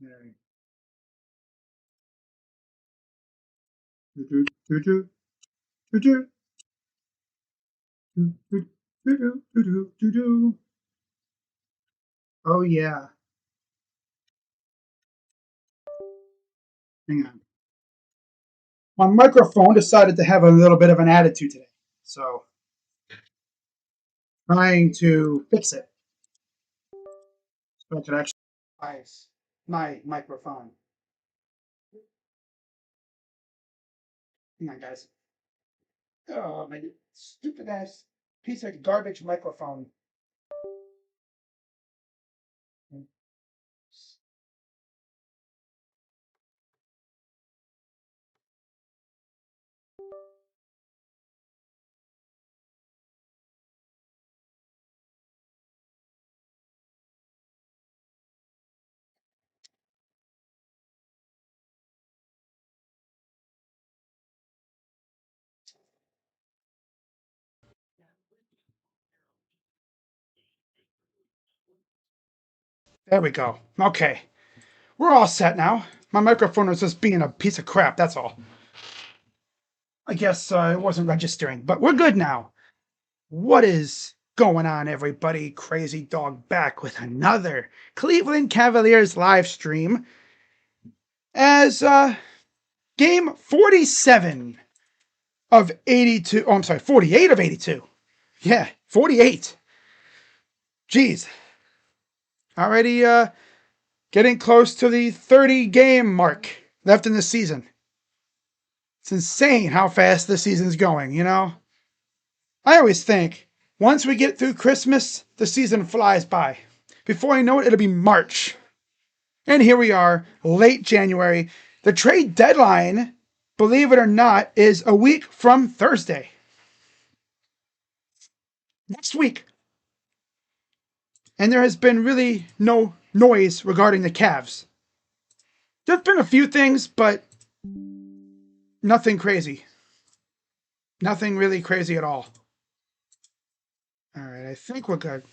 Okay. Do, do, do, do, do, do, do, do, do, do, do, do. Oh, yeah. Hang on. My microphone decided to have a little bit of an attitude today. So, trying to fix it. So I could actually use my microphone. Hang on, guys. Oh, my stupid ass piece of garbage microphone. There we go. Okay. We're all set now. My microphone was just being a piece of crap, that's all. I guess it wasn't registering, but we're good now. What is going on, everybody? Crazy Dog back with another Cleveland Cavaliers live stream as game 47 of 82. Oh, I'm sorry, 48 of 82. Yeah, 48. Jeez. Already getting close to the 30 game mark left in the season. It's insane how fast the season's going, you know? I always think once we get through Christmas, the season flies by. Before I know it, it'll be March. And here we are, late January. The trade deadline, believe it or not, is a week from Thursday. Next week. And there has been really no noise regarding the Cavs. There's been a few things, but nothing crazy. Nothing really crazy at all. All right, I think we're good.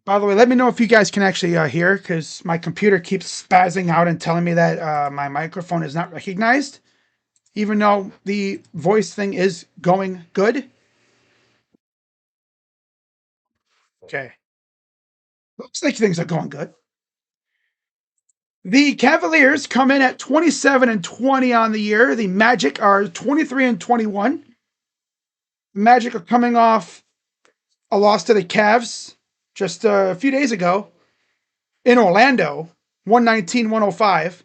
By the way, let me know if you guys can actually hear, because my computer keeps spazzing out and telling me that my microphone is not recognized, even though the voice thing is going good. Okay. Looks like things are going good. The Cavaliers come in at 27-20 on the year. The Magic are 23-21. The Magic are coming off a loss to the Cavs just a few days ago in Orlando, 119-105.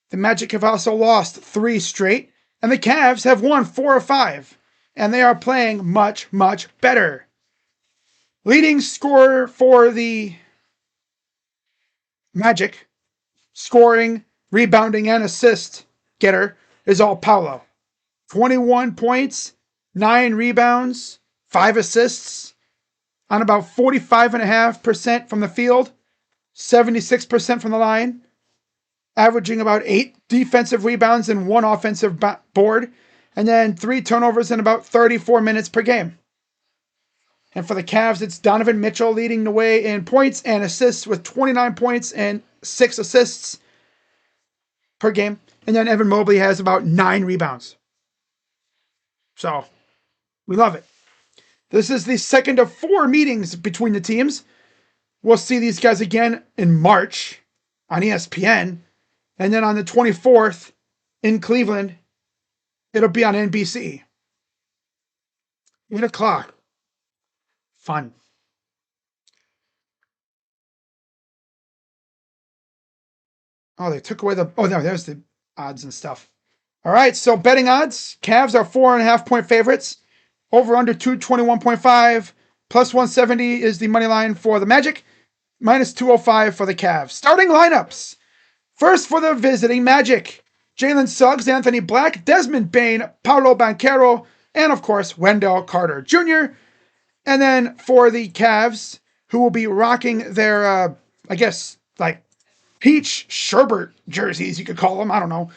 The Magic have also lost 3 straight, and the Cavs have won 4 of 5, and they are playing much, much better. Leading scorer for the Magic, scoring, rebounding, and assist getter, is all Paulo. 21 points, 9 rebounds, 5 assists, on about 45.5% from the field, 76% from the line, averaging about 8 defensive rebounds and 1 offensive board, and then 3 turnovers in about 34 minutes per game. And for the Cavs, it's Donovan Mitchell leading the way in points and assists with 29 points and 6 assists per game. And then Evan Mobley has about 9 rebounds. So, we love it. This is the second of 4 meetings between the teams. We'll see these guys again in March on ESPN. And then on the 24th in Cleveland, it'll be on NBC. 8 o'clock. Fun. Oh, they took away the... Oh, no, there's the odds and stuff. All right, so betting odds. Cavs are 4.5 point favorites. Over under 221.5. Plus 170 is the money line for the Magic. Minus 205 for the Cavs. Starting lineups. First for the visiting Magic. Jalen Suggs, Anthony Black, Desmond Bane, Paolo Banchero, and of course, Wendell Carter Jr. And then for the Cavs, who will be rocking their, I guess, like peach sherbet jerseys, you could call them. I don't know.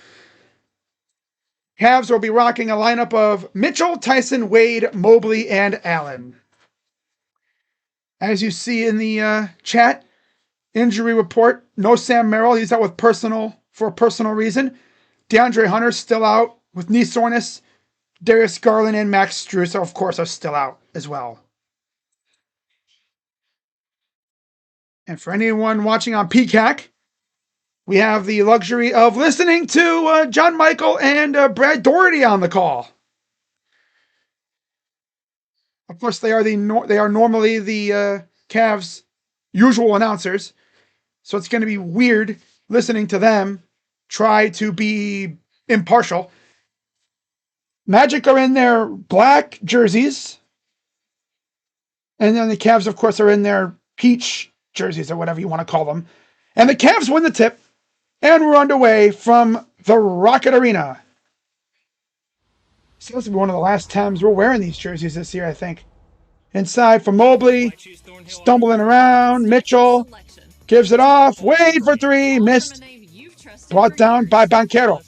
Cavs will be rocking a lineup of Mitchell, Tyson, Wade, Mobley, and Allen. As you see in the chat, Injury report: no Sam Merrill. He's out with for a personal reason. DeAndre Hunter's still out with knee soreness. Darius Garland and Max Strus, of course, are still out as well. And for anyone watching on Peacock, we have the luxury of listening to John Michael and Brad Doherty on the call. Of course, they are normally the Cavs' usual announcers, so it's going to be weird listening to them try to be impartial. Magic are in their black jerseys, and then the Cavs, of course, are in their peach jerseys or whatever you want to call them. And the Cavs win the tip, and we're underway from the Rocket Arena. So this will be one of the last times we're wearing these jerseys this year, I think. Inside for Mobley, stumbling around. Mitchell gives it off. Wade for three, missed. Brought down by Banchero.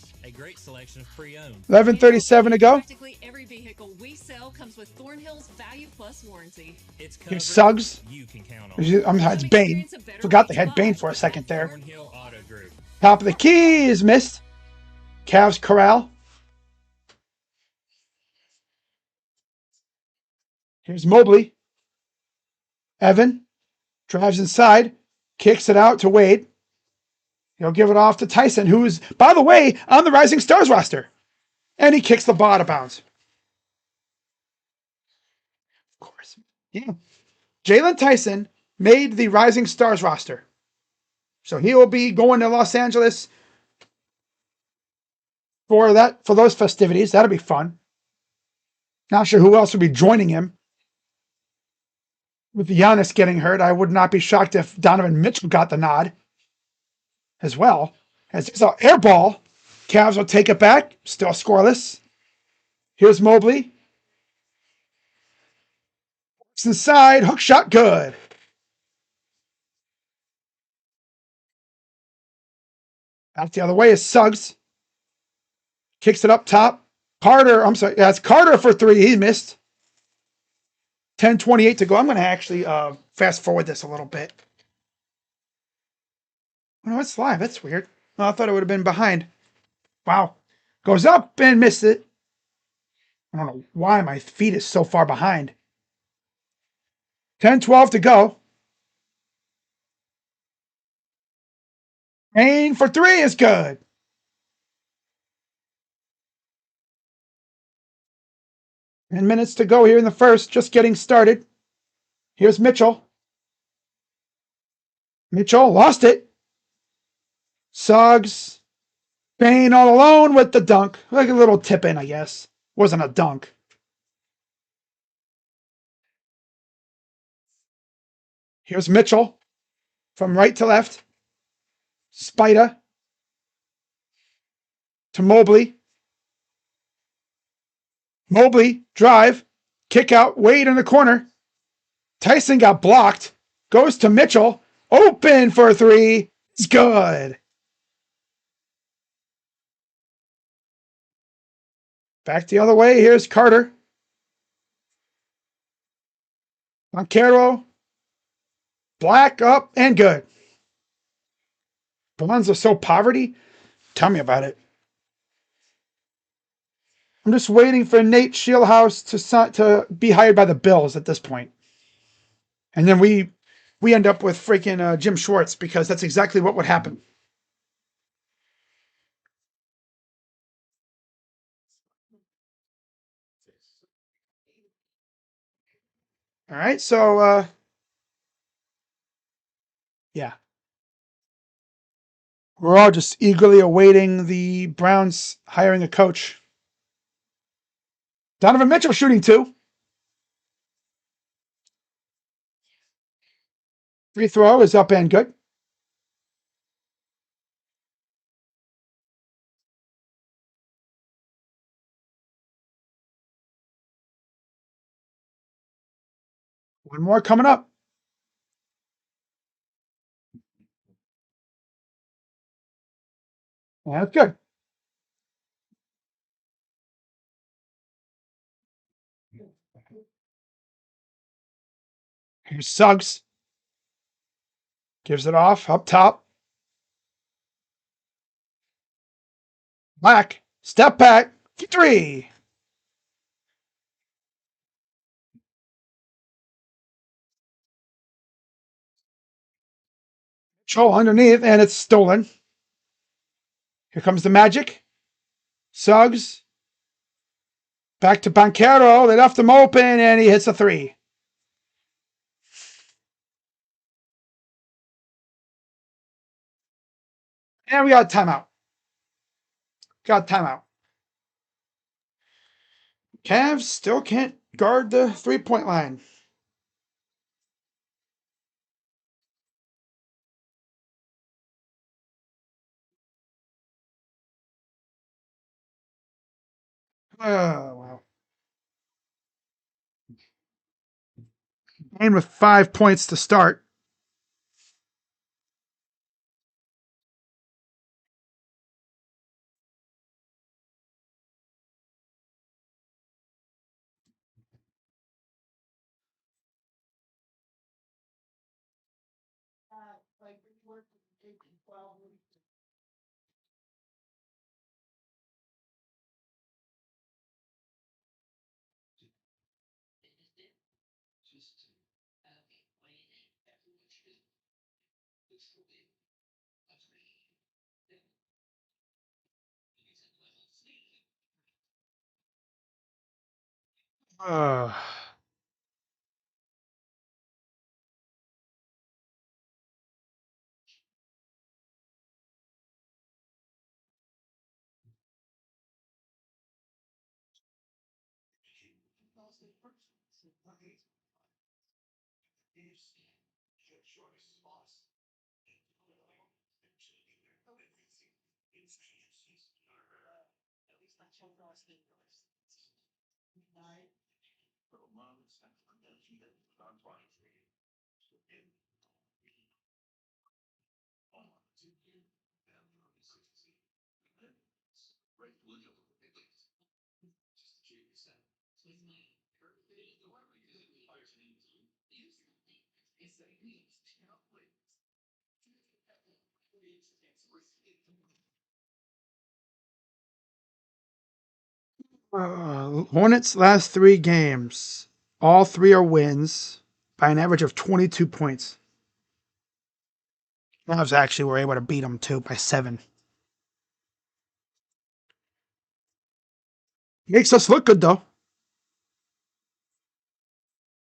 11:37 to go. Every vehicle we sell comes with Thornhill's Value Plus warranty. Here's Suggs. It's Bane. Forgot they had Bane for a second there. Top of the key is missed. Cavs corral. Here's Mobley. Evan drives inside, kicks it out to Wade. He'll give it off to Tyson, who's, by the way, on the Rising Stars roster. And he kicks the ball out of bounds. Of course. Yeah. Jalen Tyson made the Rising Stars roster. So he will be going to Los Angeles for those festivities. That'll be fun. Not sure who else will be joining him. With Giannis getting hurt, I would not be shocked if Donovan Mitchell got the nod as well. As it's an air ball, Cavs will take it back, still scoreless. Here's Mobley. It's inside, hook shot, good. Back the other way is Suggs. Kicks it up top. It's Carter for three. He missed. 10:28 to go. I'm going to actually fast forward this a little bit. Oh, no, it's live. That's weird. Oh, I thought it would have been behind. Wow. Goes up and missed it. I don't know why my feet is so far behind. 10:12 to go. Aim for three is good. And minutes to go here in the first, just getting started. Here's Mitchell. Mitchell lost it. Suggs. Bane all alone with the dunk. Like a little tip in, I guess. Wasn't a dunk. Here's Mitchell from right to left. Spida to Mobley. Mobley, drive, kick out, Wade in the corner. Tyson got blocked. Goes to Mitchell. Open for three. It's good. Back the other way. Here's Carter. Banchero. Black up and good. Blondes are so poverty. Tell me about it. I'm just waiting for Nate Shieldhouse to be hired by the Bills at this point. And then we end up with freaking Jim Schwartz, because that's exactly what would happen. All right, so yeah. We're all just eagerly awaiting the Browns hiring a coach. Donovan Mitchell shooting two. Free throw is up and good. One more coming up. That's good. Here's Suggs. Gives it off up top. Black. Step back. 3. Mitchell underneath, and it's stolen. Here comes the Magic. Suggs. Back to Banchero. They left him open, and he hits a 3. And we got a timeout. Got a timeout. Cavs still can't guard the 3-point line. Oh, wow. And with 5 points to start. Uh, Hornets' last 3 games. All 3 are wins by an average of 22 points. Mavs actually were able to beat them too by 7. Makes us look good though.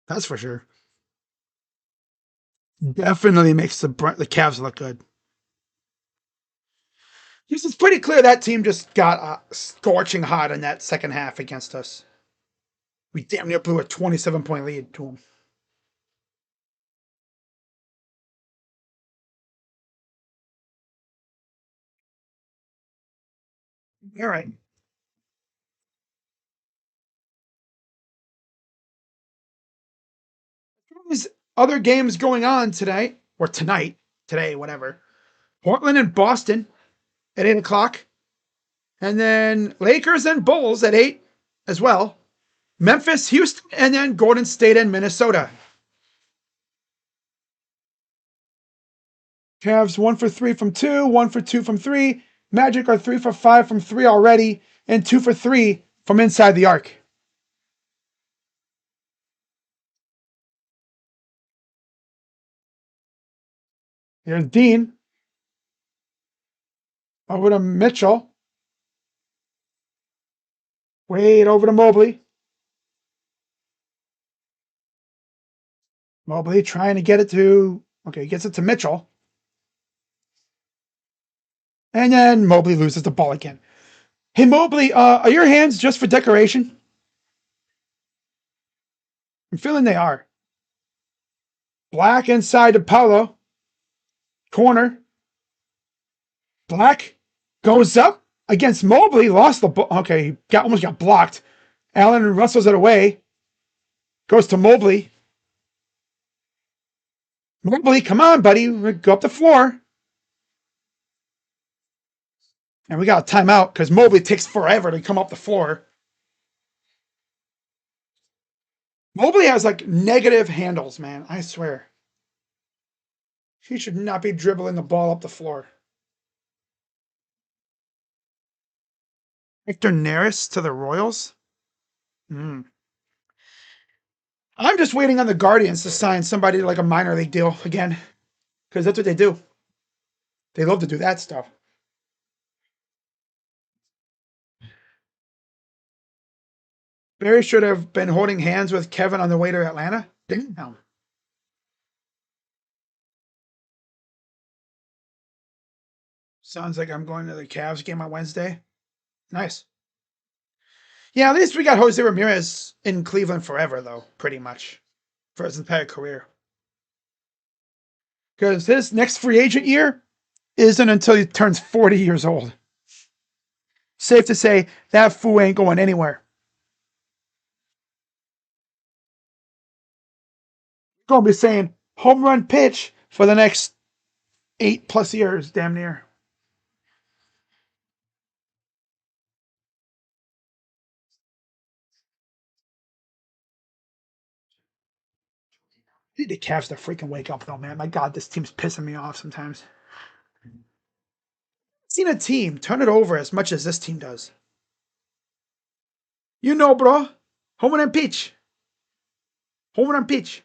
That's for sure. Definitely makes the Cavs look good. It's pretty clear that team just got scorching hot in that second half against us. We damn near blew a 27-point lead to them. All right. There's other games going on today, or tonight, today, whatever. Portland and Boston at 8 o'clock. And then Lakers and Bulls at 8 as well. Memphis, Houston, and then Golden State and Minnesota. Cavs 1 for 3 from 2, 1 for 2 from 3. Magic are 3 for 5 from 3 already, and 2 for 3 from inside the arc. Here's Dean. Over to Mitchell. Wade over to Mobley. Mobley trying to get it to, gets it to Mitchell. And then Mobley loses the ball again. Hey, Mobley, are your hands just for decoration? I'm feeling they are. Black inside to Paolo. Corner. Black goes up against Mobley. Lost the ball. Okay, almost got blocked. Allen wrestles it away. Goes to Mobley. Mobley, come on, buddy. Go up the floor. And we got a timeout because Mobley takes forever to come up the floor. Mobley has like negative handles, man. I swear. He should not be dribbling the ball up the floor. Hector Neris to the Royals? Mm. I'm just waiting on the Guardians to sign somebody like a minor league deal again, because that's what they do. They love to do that stuff. Barry should have been holding hands with Kevin on the way to Atlanta. Damn. Sounds like I'm going to the Cavs game on Wednesday. Nice. Yeah, at least we got Jose Ramirez in Cleveland forever, though, pretty much, for his entire career. Because his next free agent year isn't until he turns 40 years old. Safe to say, that fool ain't going anywhere. Going to be saying home run pitch for the next 8+ years, damn near. I need the Cavs to freaking wake up, though, man. My God, this team's pissing me off sometimes. I've seen a team turn it over as much as this team does. You know, bro. Home run pitch. Home run pitch.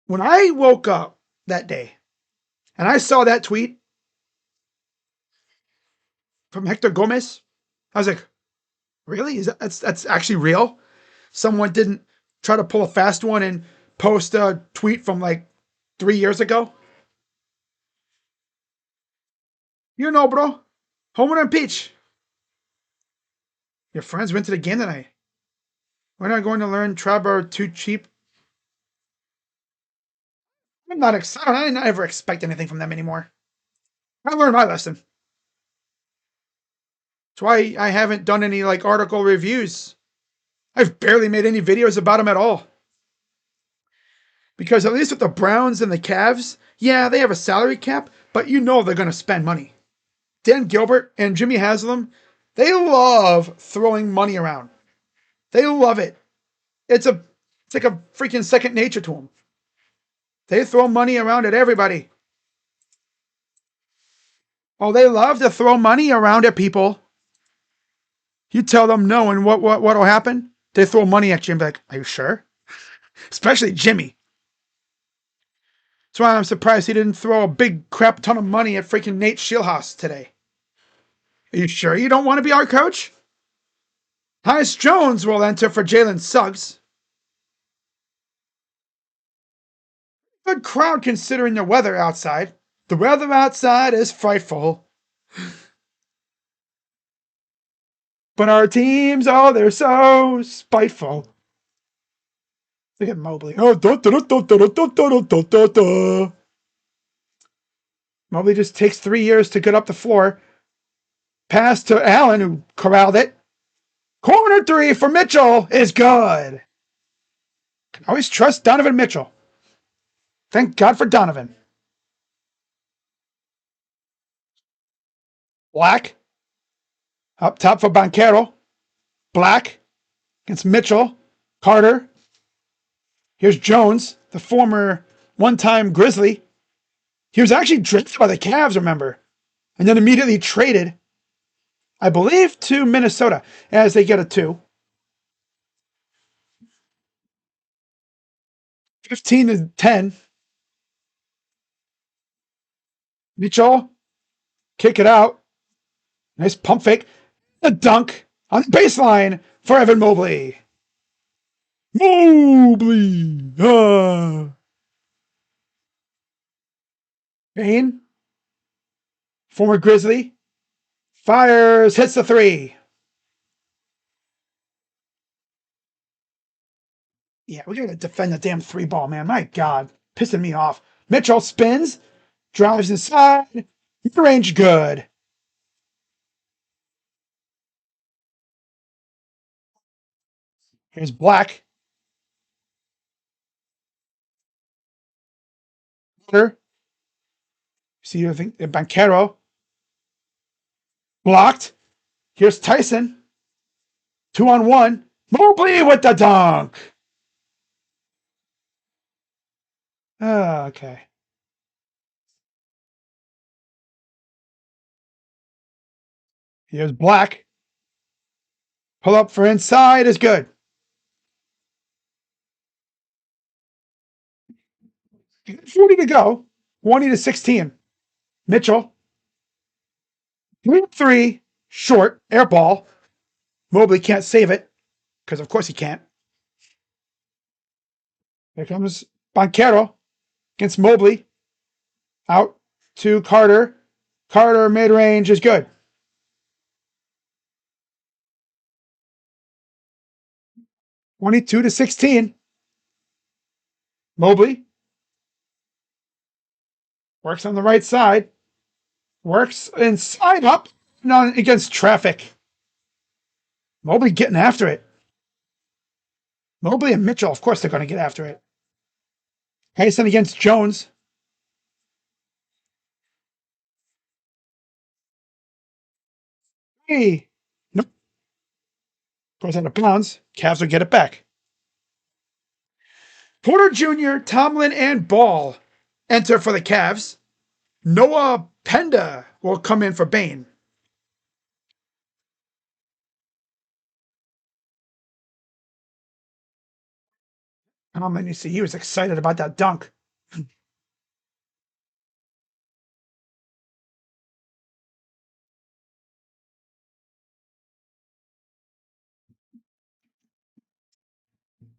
When I woke up that day and I saw that tweet from Hector Gomez, I was like, really? That's actually real? Someone didn't try to pull a fast one and post a tweet from like 3 years ago? You know, bro. Home run pitch. Your friends went to the game tonight. We're not going to learn Trevor too cheap. I'm not excited. I didn't ever expect anything from them anymore. I learned my lesson. That's why I haven't done any like article reviews. I've barely made any videos about them at all. Because at least with the Browns and the Cavs, yeah, they have a salary cap, but you know they're going to spend money. Dan Gilbert and Jimmy Haslam, they love throwing money around. They love it. It's like a freaking second nature to them. They throw money around at everybody. Oh, they love to throw money around at people. You tell them no, and what'll happen? They throw money at you and be like, "Are you sure?" Especially Jimmy. That's why I'm surprised he didn't throw a big crap ton of money at freaking Nate Schilhaus today. Are you sure you don't want to be our coach? Tyus Jones will enter for Jalen Suggs. Good crowd considering the weather outside. The weather outside is frightful. But our teams, oh, they're so spiteful. Look at Mobley. Oh, Mobley just takes 3 years to get up the floor. Pass to Allen, who corralled it. Corner three for Mitchell is good. Can always trust Donovan Mitchell. Thank God for Donovan. Black. Up top for Banchero. Black against Mitchell. Carter. Here's Jones, the former one-time Grizzly. He was actually drafted by the Cavs, remember? And then immediately traded, I believe, to Minnesota as they get a 2. 15-10. Mitchell, kick it out. Nice pump fake. A dunk on the baseline for Evan Mobley. Mobley! Payne, former Grizzly, fires, hits the 3. Yeah, we gotta defend the damn 3 ball, man. My God, pissing me off. Mitchell spins, drives inside, mid-range good. Here's Black. See, I think Banchero blocked. Here's Tyson. 2-on-1. Mobley with the dunk. Okay. Here's black. Pull up for inside is good. 40 to go. 20 to 16. Mitchell. 3 short. Air ball. Mobley can't save it because, of course, he can't. Here comes Banquero against Mobley. Out to Carter. Carter mid range is good. 22 to 16. Mobley works on the right side. Works inside up. No, against traffic. Mobley getting after it. Mobley and Mitchell, of course, they're going to get after it. Tyson against Jones. Hey. Nope. Goes out of bounds. Cavs will get it back. Porter Jr., Tomlin, and Ball enter for the Cavs. Noah Penda will come in for Bane. Tomlin, you see, he was excited about that dunk.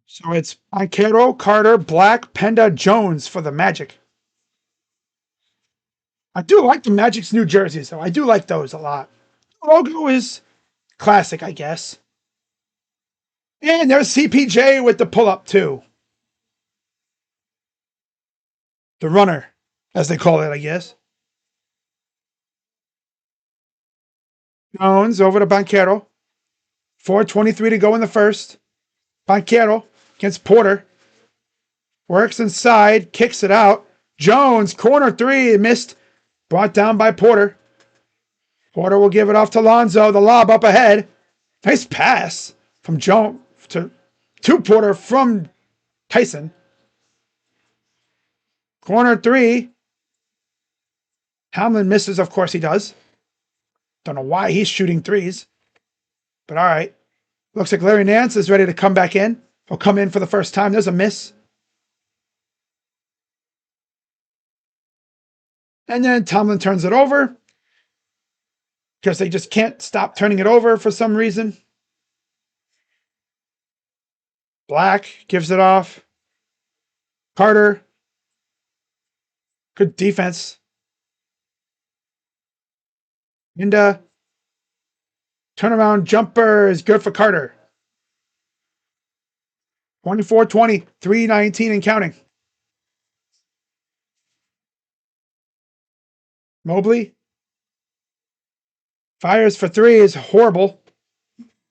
So it's Banquero, Carter, Black, Penda, Jones for the Magic. I do like the Magic's new jerseys, though. I do like those a lot. The logo is classic, I guess. And there's CPJ with the pull up, too. The runner, as they call it, I guess. Jones over to Banquero. 4:23 to go in the first. Banquero against Porter. Works inside, kicks it out. Jones, corner three, missed. Brought down by Porter. Porter will give it off to Lonzo. The lob up ahead. Nice pass from Jones to Porter from Tyson. Corner three. Tomlin misses, of course he does. Don't know why he's shooting threes. But all right. Looks like Larry Nance is ready to come back in. He'll come in for the first time. There's a miss. And then Tomlin turns it over because they just can't stop turning it over for some reason. Black gives it off. Carter. Good defense. Minda. Turnaround jumper is good for Carter. 24-20, 3:19 and counting. Mobley fires for three is horrible.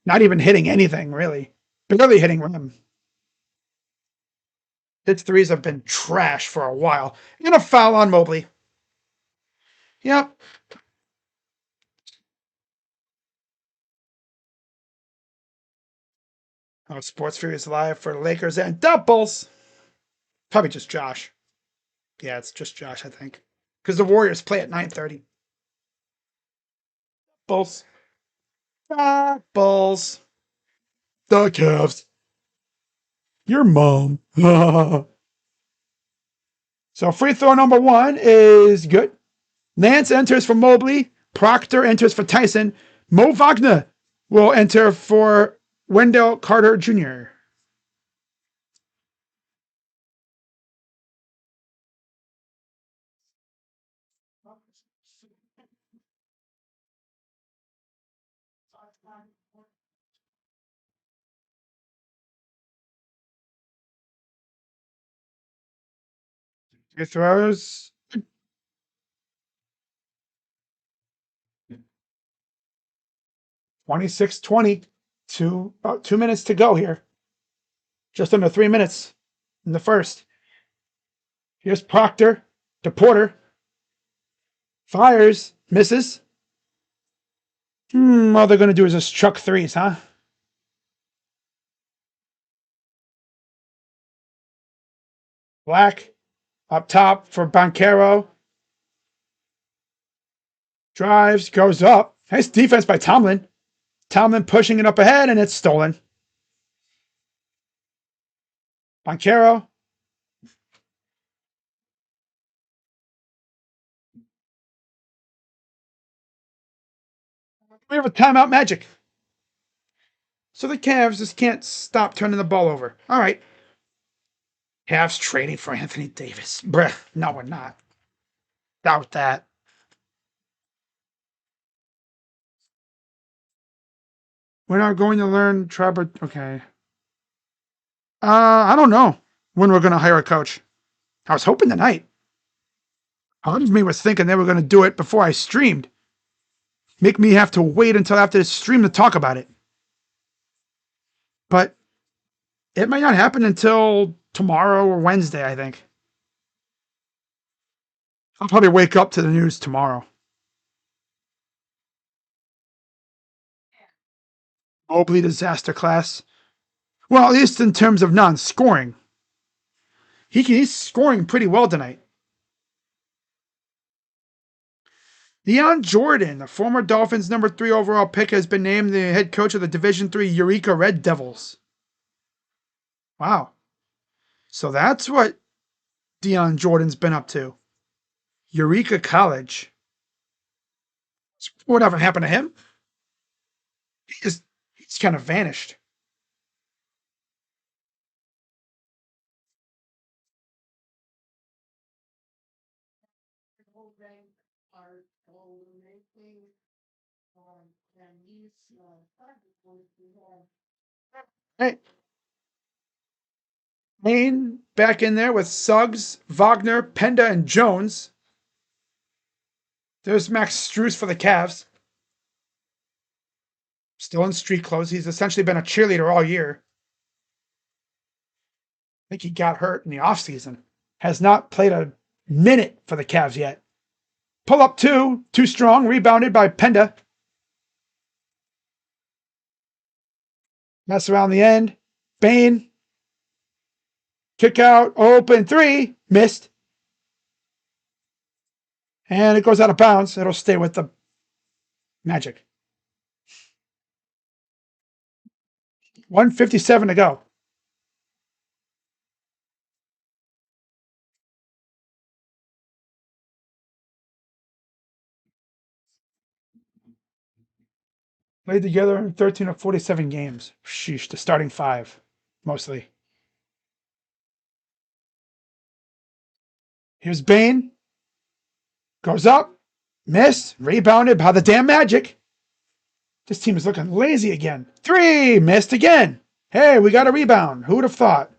Not even hitting anything, really. Barely hitting rim. His threes have been trash for a while. And a foul on Mobley. Yep. Oh, Sports Fury is live for Lakers and doubles. Probably just Josh. Yeah, it's just Josh, I think. Because the Warriors play at 9:30. Bulls. Bulls. The Cavs. Your mom. So free throw number one is good. Nance enters for Mobley. Proctor enters for Tyson. Mo Wagner will enter for Wendell Carter Jr. Free throws. 26-20. About 2 minutes to go here. Just under 3 minutes in the first. Here's Proctor to Porter. Fires. Misses. All they're going to do is just chuck threes, huh? Black Up top for Banchero. Drives, goes up. Nice defense by Tomlin. Tomlin pushing it up ahead, and it's stolen. Banchero. We have a timeout magic. So the Cavs just can't stop turning the ball over. All right. Cavs trading for Anthony Davis. Bruh. No, we're not. Doubt that. We're not going to learn Trevor. Okay. I don't know when we're going to hire a coach. I was hoping tonight. Part of me was thinking they were going to do it before I streamed. Make me have to wait until after the stream to talk about it. But it might not happen until tomorrow or Wednesday, I think. I'll probably wake up to the news tomorrow. Mobley disaster class. Well, at least in terms of non-scoring. He's scoring pretty well tonight. Deion Jordan, the former Dolphins number 3 overall pick, has been named the head coach of the Division III Eureka Red Devils. Wow. So that's what Deion Jordan's been up to. Eureka College. Whatever happened to him? He's kind of vanished. Hey, Maine back in there with Suggs, Wagner, Penda, and Jones. There's Max Strus for the Cavs. Still in street clothes. He's essentially been a cheerleader all year. I think he got hurt in the offseason. Has not played a minute for the Cavs yet. Pull up two. Too strong. Rebounded by Penda. Mess around the end. Bain. Kick out. Open three. Missed. And it goes out of bounds. It'll stay with the Magic. 1:57 to go. Played together in 13 of 47 games. Sheesh, the starting five, mostly. Here's Bain. Goes up. Missed. Rebounded by the damn Magic. This team is looking lazy again. Three. Missed again. Hey, we got a rebound. Who would have thought?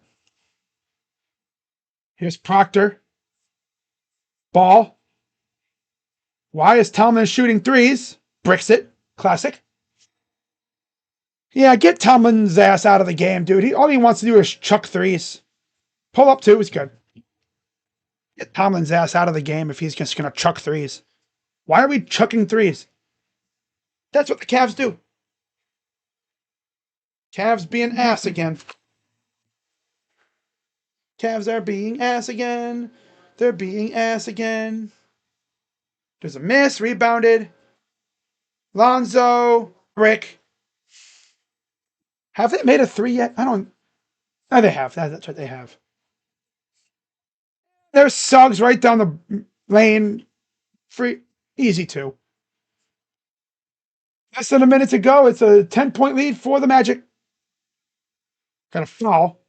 Here's Proctor. Ball. Why is Tomlin shooting threes? Bricks it. Classic. Yeah, get Tomlin's ass out of the game, dude. All he wants to do is chuck threes. Pull up two is good. Get Tomlin's ass out of the game if he's just going to chuck threes. Why are we chucking threes? That's what the Cavs do. Cavs being ass again. Cavs are being ass again. They're being ass again. There's a miss. Rebounded. Lonzo. Rick. Have they made a three yet? I don't. Oh, they have. That's what they have. There's Suggs right down the lane. Free. Easy two. Less than a minute to go. It's a 10-point lead for the Magic. Got a foul.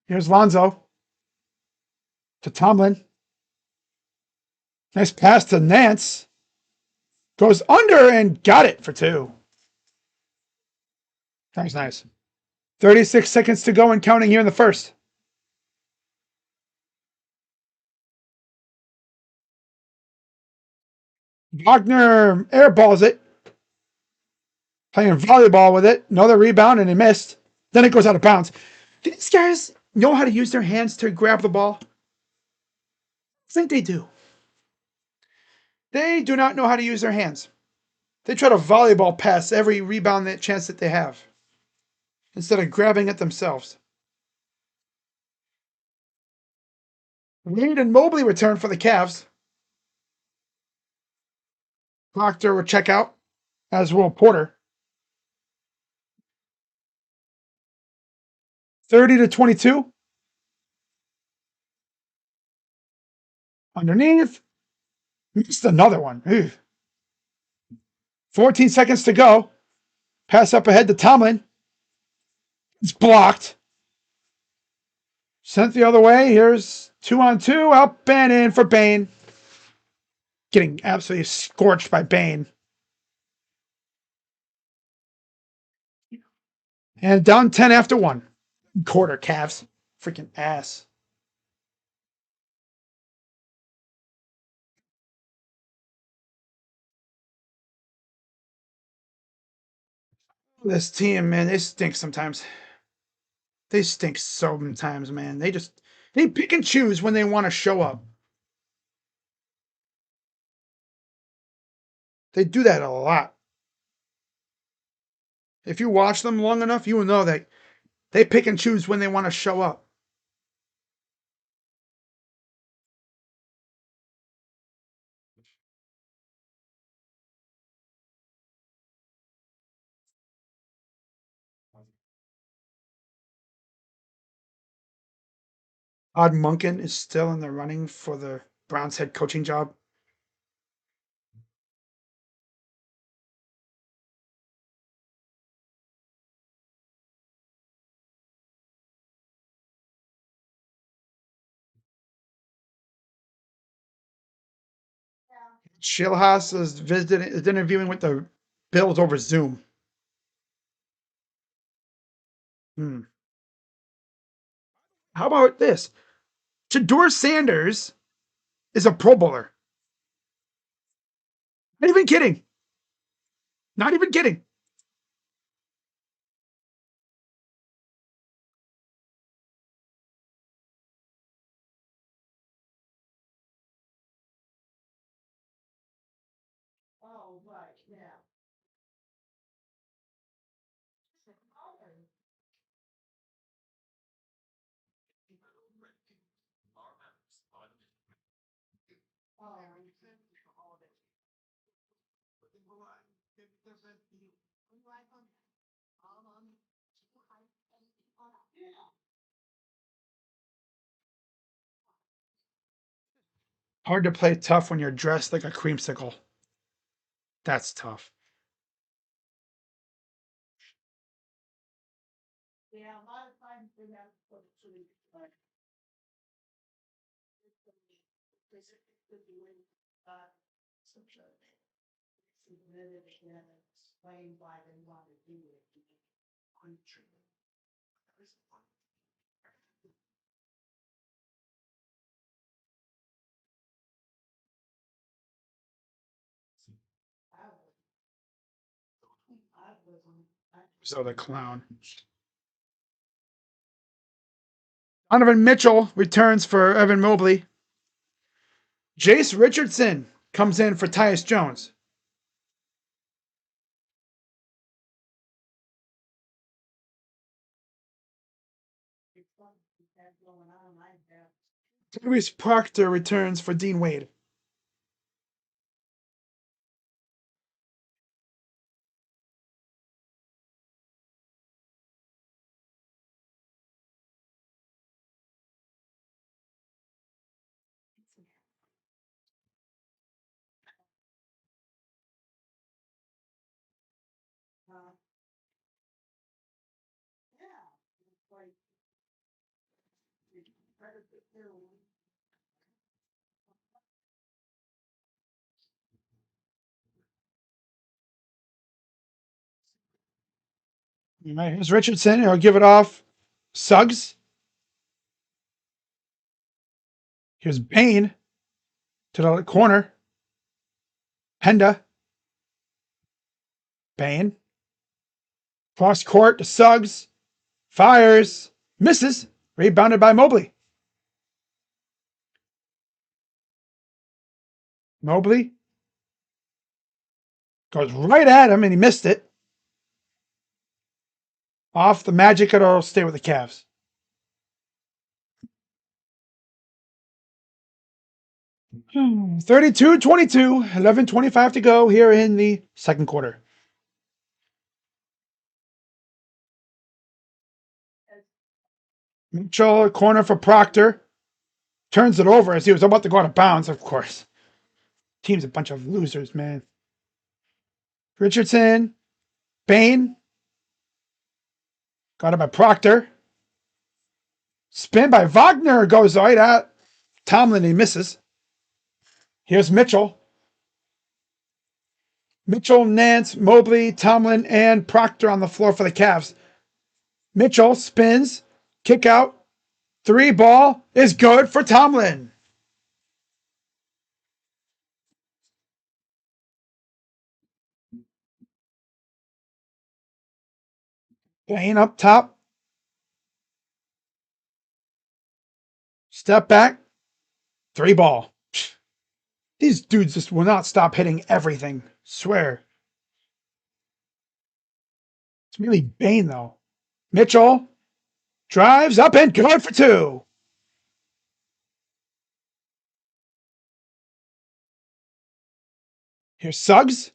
Here's Lonzo to Tomlin. Nice pass to Nance. Goes under and got it for two. That was nice. 36 seconds to go and counting here in the first. Wagner airballs it. Playing volleyball with it. Another rebound and he missed. Then it goes out of bounds. Do these guys know how to use their hands to grab the ball? I think they do. They do not know how to use their hands. They try to volleyball pass every rebound that chance that they have instead of grabbing it themselves. Wade and Mobley return for the Cavs. Proctor will check out, as will Porter. 30-22. Underneath. Missed another one. Ugh. 14 seconds to go. Pass up ahead to Tomlin. It's blocked. Sent the other way. Here's 2-on-2. Up and in for Bane. Getting absolutely scorched by Bane. And down 10 after 1. Quarter, Cavs. Freaking ass. This team, man, they stink sometimes. They stink sometimes, man. They pick and choose when they want to show up. They do that a lot. If you watch them long enough, you will know that they pick and choose when they want to show up. Odd Munkin is still in the running for the Browns head coaching job. Schilhaas is interviewing with the Bills over Zoom. How about this? Shedeur Sanders is a Pro Bowler. Not even kidding. Not even kidding. Hard to play tough when you're dressed like a creamsicle. That's tough. So the clown. Donovan Mitchell returns for Evan Mobley. Jace Richardson comes in for Tyus Jones. Tyrese Proctor returns for Dean Wade. All right, here's Richardson. He'll give it off. Suggs. Here's Bane to the corner. Henda. Bane. Cross court to Suggs. Fires. Misses. Rebounded by Mobley. Mobley goes right at him and he missed it. Off the Magic, it'll stay with the Cavs. Hmm. 32-22, 11:25 to go here in the second quarter. Mitchell, corner for Proctor. Turns it over as he was about to go out of bounds, of course. Team's a bunch of losers, man. Richardson, Bain. Got it by Proctor. Spin by Wagner goes right at Tomlin. He misses. Here's Mitchell. Mitchell, Nance, Mobley, Tomlin, and Proctor on the floor for the Cavs. Mitchell spins, kick out, three ball is good for Tomlin. Bain up top. Step back, three ball. These dudes just will not stop hitting everything. Swear. It's really Bain, though. Mitchell drives up and good for two. Here's Suggs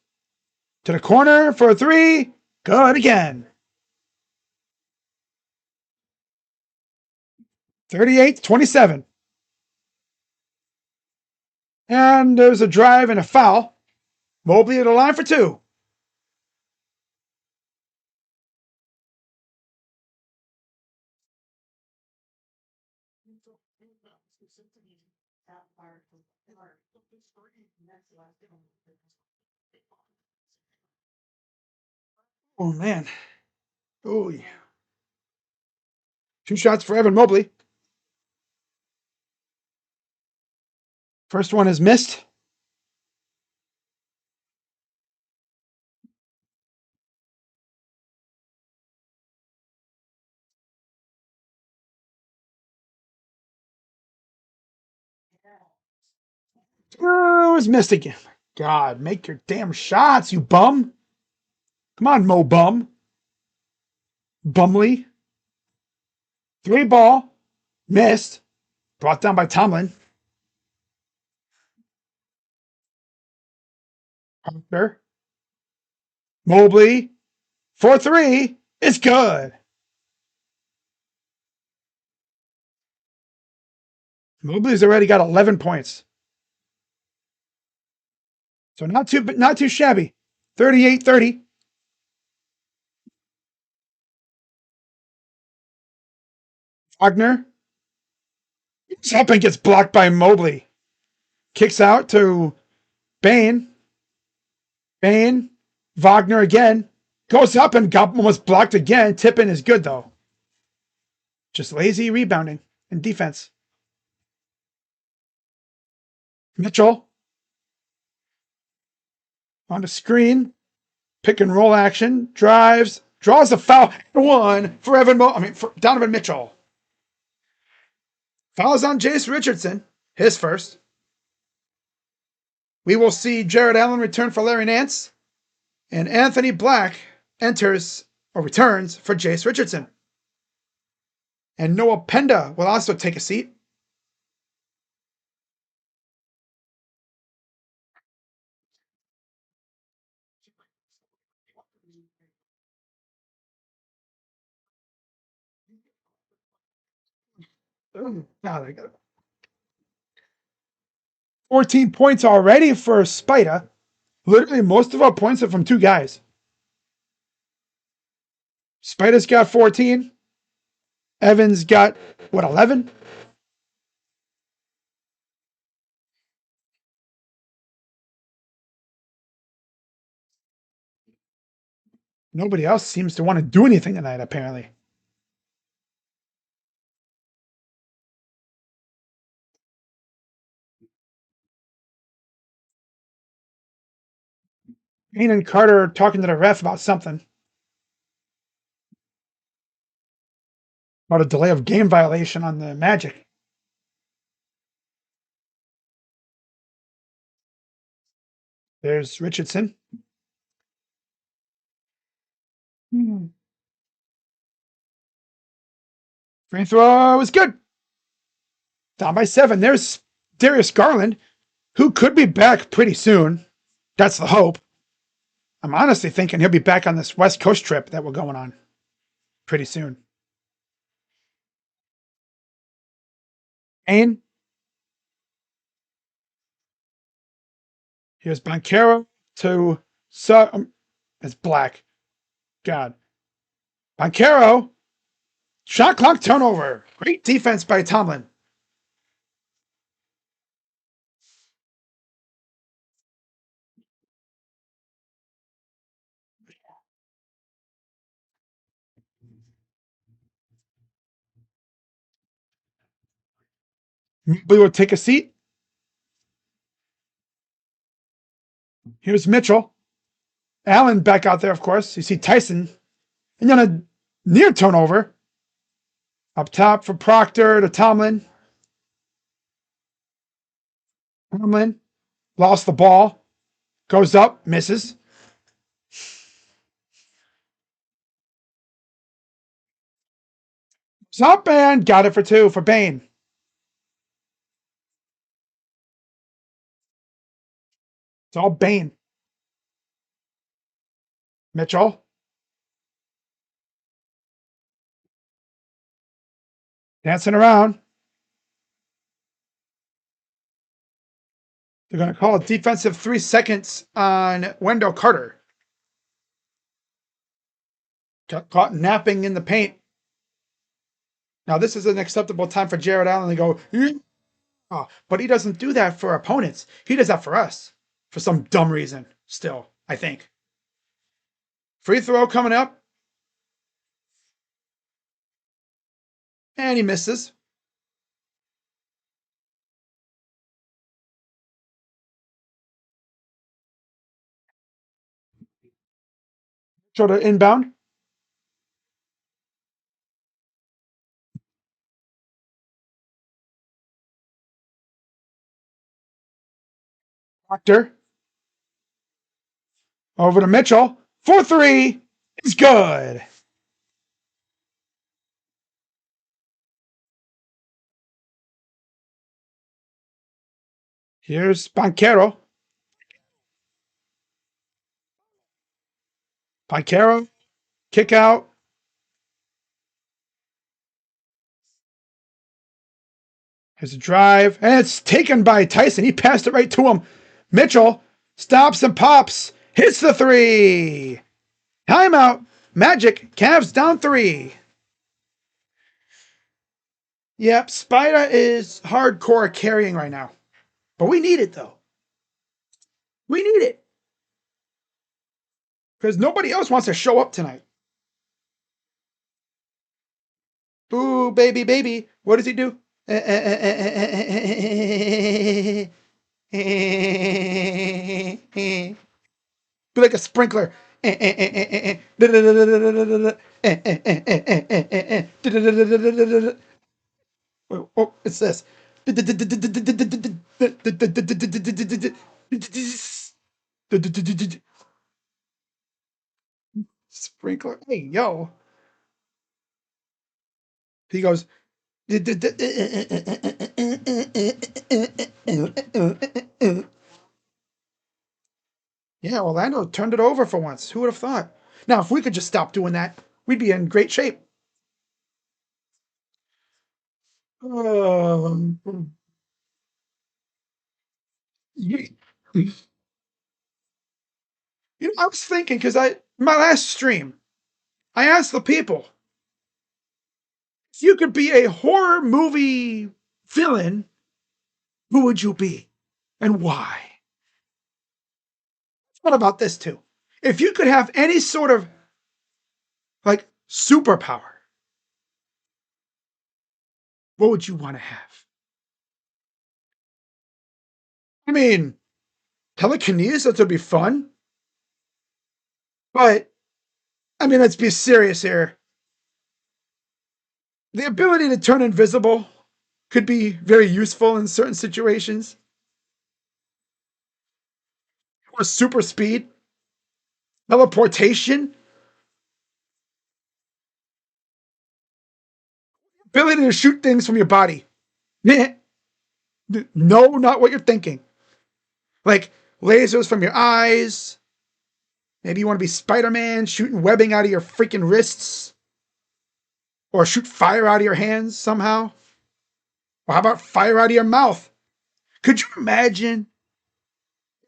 to the corner for a three. Good again. 38-27. And there's a drive and a foul. Mobley at the line for two. Oh, man. Oh, yeah. Two shots for Evan Mobley. First one is missed. Oh, it was missed again. God, make your damn shots, you bum. Come on, Mo Bum. Bumley. Three ball. Missed. Brought down by Tomlin. Hunter. Mobley. 4-3. It's good. Mobley's already got 11 points. So not too shabby. 38-30. Wagner. Up and gets blocked by Mobley. Kicks out to Bain. Bain. Wagner again. Goes up and got almost blocked again. Tippin is good, though. Just lazy rebounding and defense. Mitchell. On the screen. Pick and roll action. Drives. Draws a foul. One for for Donovan Mitchell. Fouls on Jace Richardson. His first. We will see Jared Allen return for Larry Nance. And Anthony Black enters or returns for Jace Richardson. And Noah Penda will also take a seat. Ooh, now they got 14 points already for Spida. Literally, most of our points are from two guys. Spida's got 14. Evans got, 11? Nobody else seems to want to do anything tonight, apparently. Payne and Carter are talking to the ref about something. About a delay of game violation on the Magic. There's Richardson. Free throw is good. Down by 7. There's Darius Garland, who could be back pretty soon. That's the hope. I'm honestly thinking he'll be back on this West Coast trip that we're going on pretty soon. And here's Banchero to it's black. God. Banchero. Shot clock turnover. Great defense by Tomlin. We will take a seat. Here's Mitchell. Allen back out there, of course. You see Tyson. And then a near turnover. Up top for Proctor to Tomlin. Tomlin lost the ball. Goes up, misses. It's up and got it for 2 for Bain. It's all Bain. Mitchell. Dancing around. They're going to call a defensive 3 seconds on Wendell Carter. Got caught napping in the paint. Now, this is an acceptable time for Jared Allen to go, oh, but he doesn't do that for opponents. He does that for us for some dumb reason, still, I think. Free throw coming up. And he misses. Show to inbound. Proctor. Over to Mitchell. 4-3. It's good. Here's Banchero. Banchero. Kick out. Here's a drive. And it's taken by Tyson. He passed it right to him. Mitchell stops and pops. Hits the 3. Timeout. Magic. Cavs down 3. Yep, Spider is hardcore carrying right now. But we need it, though. We need it. Because nobody else wants to show up tonight. Boo, baby, baby. What does he do? Be like a sprinkler. Oh, it's this. Sprinkler. Hey, yo. He goes. Yeah, Orlando turned it over for once. Who would have thought? Now, if we could just stop doing that, we'd be in great shape. Um, you, I was thinking because my last stream, I asked the people if you could be a horror movie villain, who would you be, and why? What about this too? If you could have any sort of like superpower, what would you want to have? I mean, telekinesis would be fun, but I mean, let's be serious here. The ability to turn invisible could be very useful in certain situations. Or super speed, teleportation, ability to shoot things from your body. No, not what you're thinking. Like lasers from your eyes. Maybe you want to be Spider-Man, shooting webbing out of your freaking wrists. Or shoot fire out of your hands somehow. Or how about fire out of your mouth? Could you imagine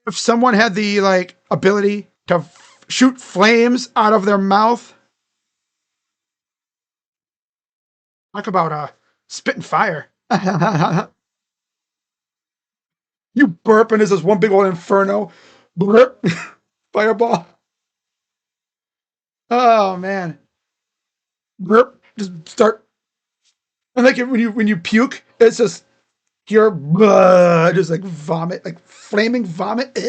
if someone had the ability to shoot flames out of their mouth? Talk about spitting fire. You burp and there's this one big old inferno. Burp. Fireball. Oh man. Burp. Just start. And like when you puke, it's just your just like vomit, like flaming vomit.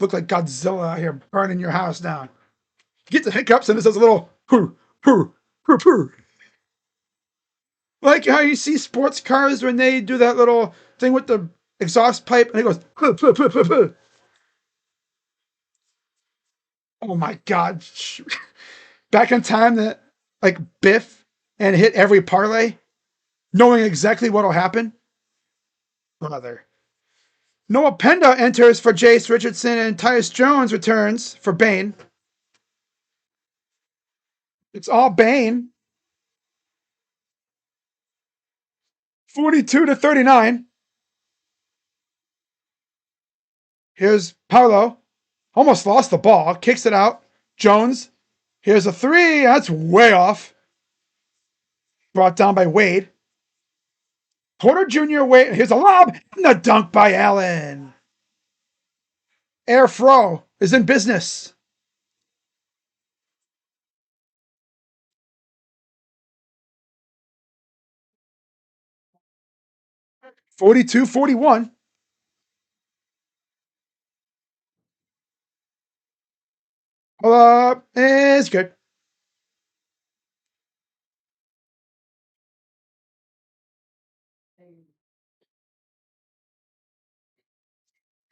Look like Godzilla out here burning your house down. You get the hiccups and it says a little poo, poo, poo, poo. Like how you see sports cars when they do that little thing with the exhaust pipe and it goes poo, poo, poo, poo, poo. Oh my god. Back in time that like Biff and hit every parlay, knowing exactly what'll happen. Brother. Noah Penda enters for Jace Richardson and Tyus Jones returns for Bane. It's all Bane. 42-39. Here's Paolo. Almost lost the ball. Kicks it out. Jones. Here's a three. That's way off. Brought down by Wade. Porter Jr. Wade. Here's a lob. And the dunk by Allen. Air Fro is in business. (42-41). Pull up. It's good.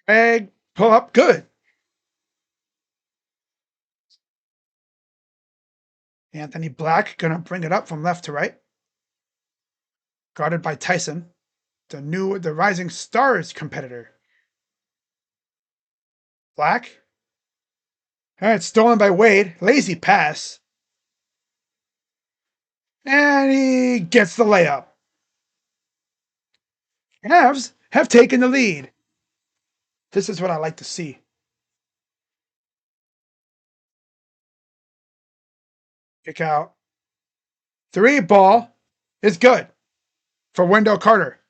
Egg. Pull up. Good. Anthony Black gonna bring it up from left to right. Guarded by Tyson, the Rising Stars competitor. Black. All right, stolen by Wade. Lazy pass. And he gets the layup. Cavs have taken the lead. This is what I like to see. Kick out. Three ball is good for Wendell Carter.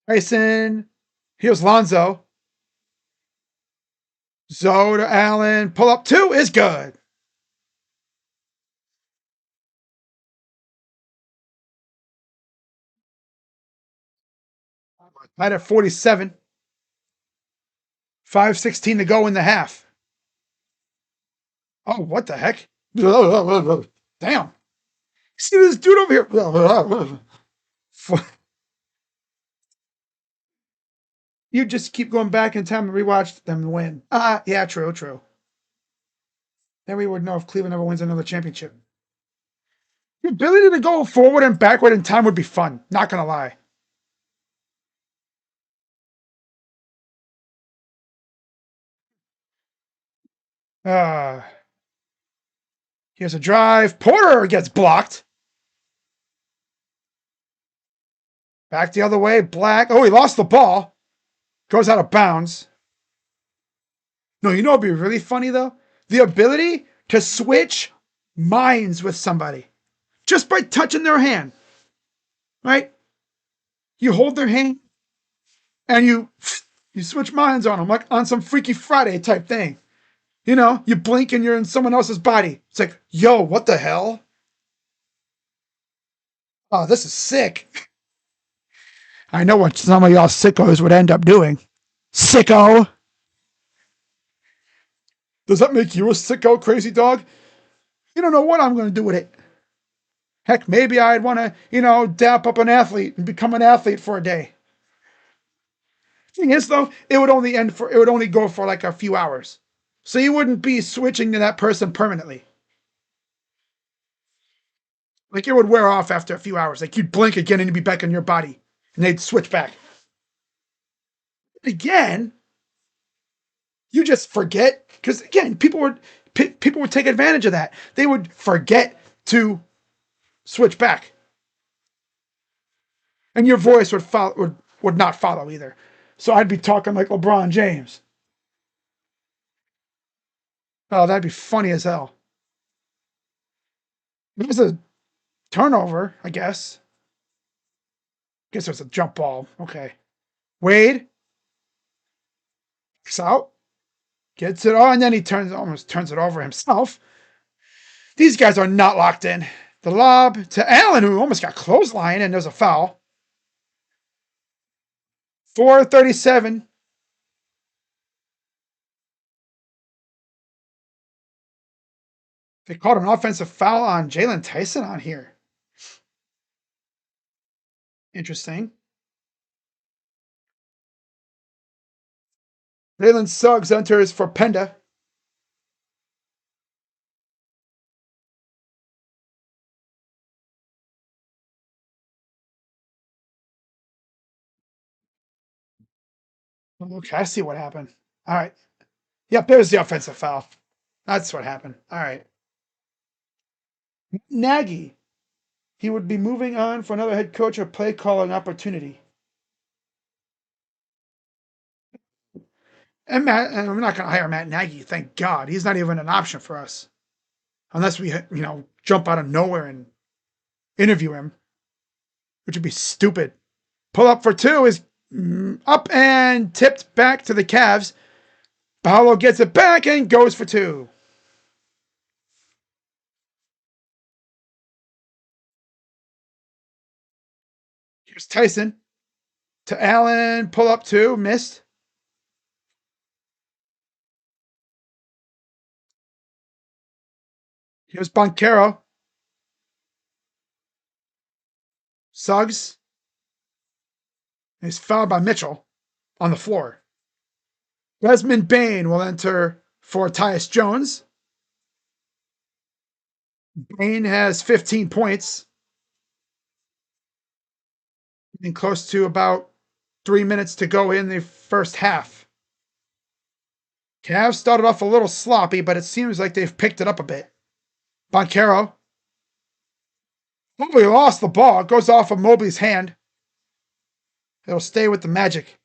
Tyson. Here's Lonzo. Zoe to Allen. Pull up two is good. Tied at 47. 5:16 to go in the half. Oh, what the heck? Damn. See this dude over here. You just keep going back in time and rewatch them win. Yeah, true. Then we would know if Cleveland ever wins another championship. The ability to go forward and backward in time would be fun. Not gonna lie. Here's a drive. Porter gets blocked. Back the other way. Black. Oh, he lost the ball. Goes out of bounds. No, you know what'd be really funny though? The ability to switch minds with somebody just by touching their hand. Right? You hold their hand and you switch minds on them like on some Freaky Friday type thing. You know, you blink and you're in someone else's body. It's like, yo, what the hell? Oh, this is sick. I know what some of y'all sickos would end up doing. Sicko. Does that make you a sicko, crazy dog? You don't know what I'm going to do with it. Heck, maybe I'd want to, dap up an athlete and become an athlete for a day. Thing is, though, it would only go for like a few hours. So you wouldn't be switching to that person permanently. Like it would wear off after a few hours. Like you'd blink again and you'd be back in your body. And they'd switch back. Again, you just forget. Because again, people would take advantage of that. They would forget to switch back. And your voice would not follow either. So I'd be talking like LeBron James. Oh, that'd be funny as hell. It was a turnover, I guess. Guess it was a jump ball. Okay. Wade kicks out, gets it on, and then he almost turns it over himself. These guys are not locked in. The lob to Allen, who almost got clothesline, and there's a foul. 4:37. They called an offensive foul on Jalen Tyson on here. Interesting. Jalen Suggs enters for Penda. Okay, I see what happened. All right. Yep, there's the offensive foul. That's what happened. All right. Nagy. He would be moving on for another head coach or play calling opportunity. And I'm not going to hire Matt Nagy. Thank God. He's not even an option for us. Unless we, jump out of nowhere and interview him, which would be stupid. Pull up for two is up and tipped back to the Cavs. Paolo gets it back and goes for two. Here's Tyson to Allen. Pull up two. Missed. Here's Boncaro. Suggs is fouled by Mitchell on the floor. Desmond Bain will enter for Tyus Jones. Bain has 15 points and close to about 3 minutes to go in the first half. Cavs started off a little sloppy, but it seems like they've picked it up a bit. Boncaro. Mobley lost the ball. It goes off of Mobley's hand. It'll stay with the Magic.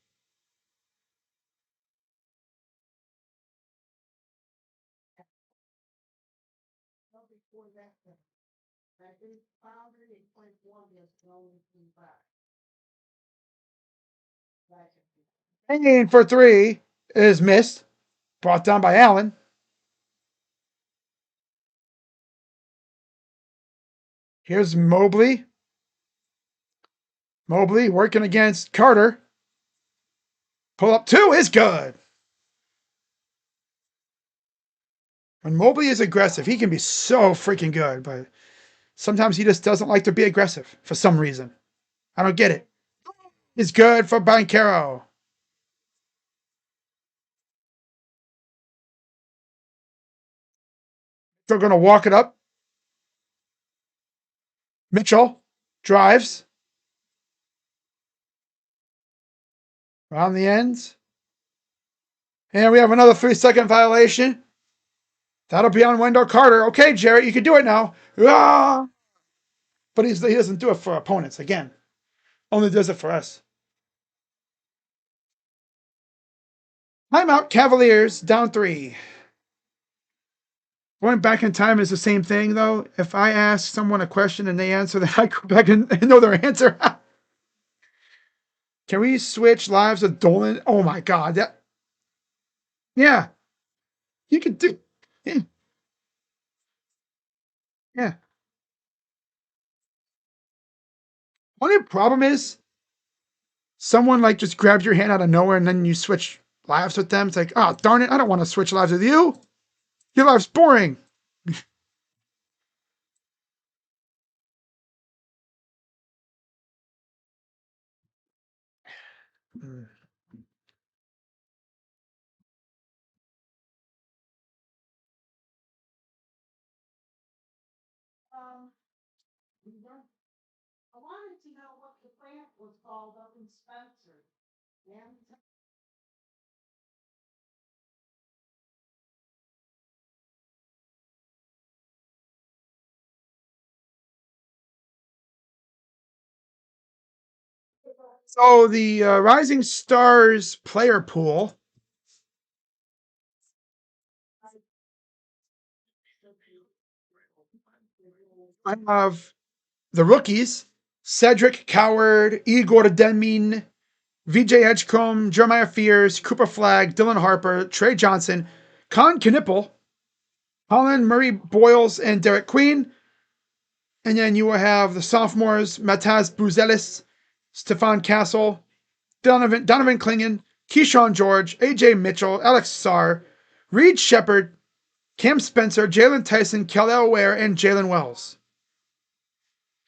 Hanging for three is missed. Brought down by Allen. Here's Mobley. Mobley working against Carter. Pull up two is good. When Mobley is aggressive, he can be so freaking good, but sometimes he just doesn't like to be aggressive for some reason. I don't get it. It's good for Boncaro. They're going to walk it up. Mitchell drives. Around the ends. And we have another 3-second violation. That'll be on Wendell Carter. Okay, Jarrett, you can do it now. Ah! But he doesn't do it for opponents, again. Only does it for us. Timeout, Cavaliers, down 3. Going back in time is the same thing, though. If I ask someone a question and they answer that, I go back and know their answer. Can we switch lives with Dolan? Oh my God. Yeah. You can do. Yeah. Yeah. Only problem is someone like just grabs your hand out of nowhere and then you switch lives with them. It's like, oh, darn it. I don't want to switch lives with you. Your life's boring. So the Rising Stars player pool, I have the rookies: Cedric Coward, Igor Denmin, VJ Edgecombe, Jeremiah Fears, Cooper Flagg, Dylan Harper, Trey Johnson, Con Knipple, Colin Murray Boyles, and Derek Queen. And then you will have the sophomores: Mataz Buzelis, Stefan Castle, Donovan Klingon, Keyshawn George, AJ Mitchell, Alex Sarr, Reed Shepard, Cam Spencer, Jalen Tyson, Kellel Ware, and Jalen Wells.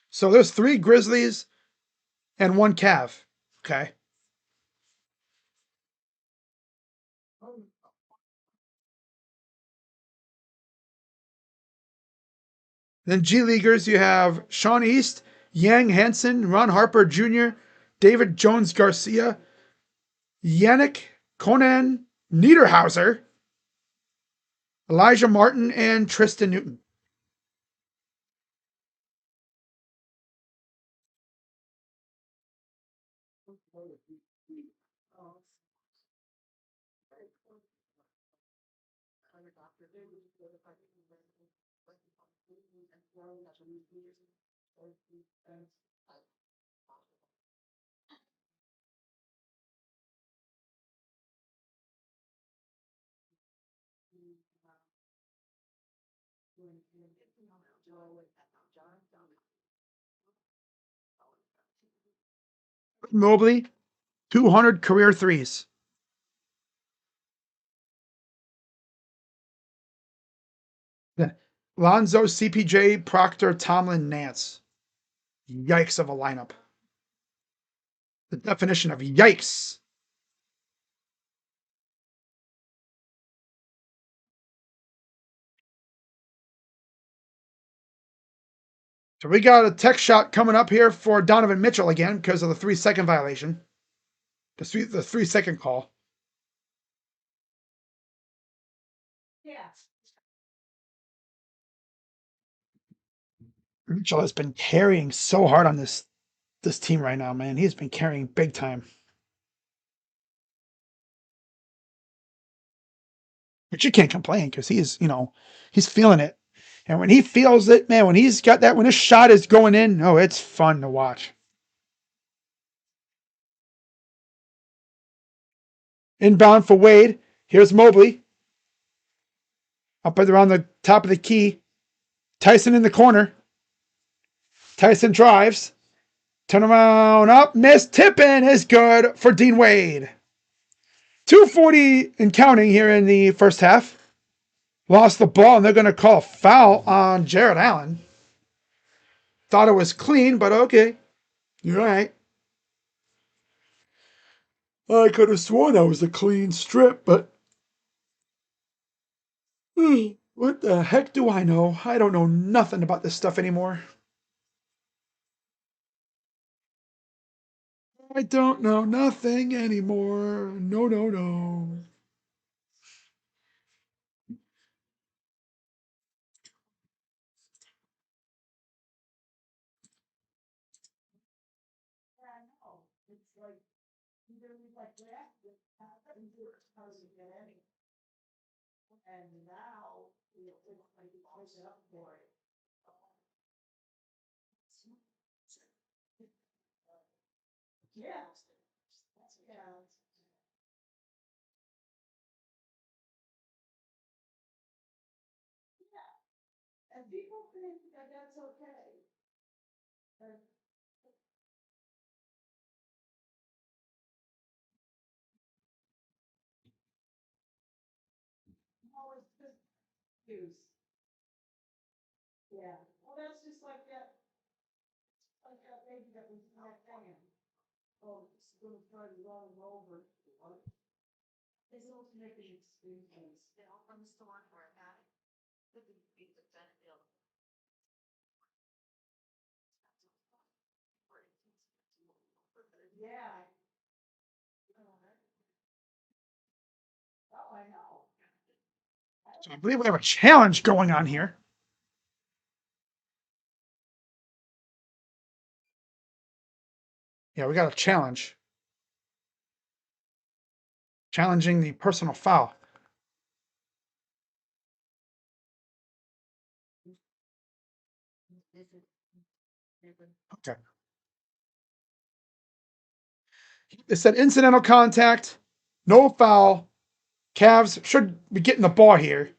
So there's 3 Grizzlies and 1 Cav. Okay. Then G Leaguers, you have Sean East, Yang Hansen, Ron Harper Jr., David Jones Garcia, Yannick Conan Niederhauser, Elijah Martin, and Tristan Newton. Mobley, 200 career threes. Lonzo, CPJ, Proctor, Tomlin, Nance. Yikes of a lineup. The definition of yikes. So we got a tech shot coming up here for Donovan Mitchell again because of the 3-second violation. The 3-second call. Mitchell has been carrying so hard on this team right now, man. He's been carrying big time. But you can't complain because he's feeling it. And when he feels it, man, when he's got that, when his shot is going in, oh, it's fun to watch. Inbound for Wade. Here's Mobley. Up around the top of the key. Tyson in the corner. Tyson drives. Turn around, up, miss. Tippin is good for Dean Wade. 2:40 and counting here in the first half. Lost the ball, and they're going to call a foul on Jared Allen. Thought it was clean, but okay. You're right. I could have sworn that was a clean strip, but what the heck do I know? I don't know nothing about this stuff anymore. I don't know nothing anymore. No, no, no. So I believe we have a challenge going on here. Yeah, we got a challenge. Challenging the personal foul. Okay. It said incidental contact, no foul. Cavs should be getting the ball here.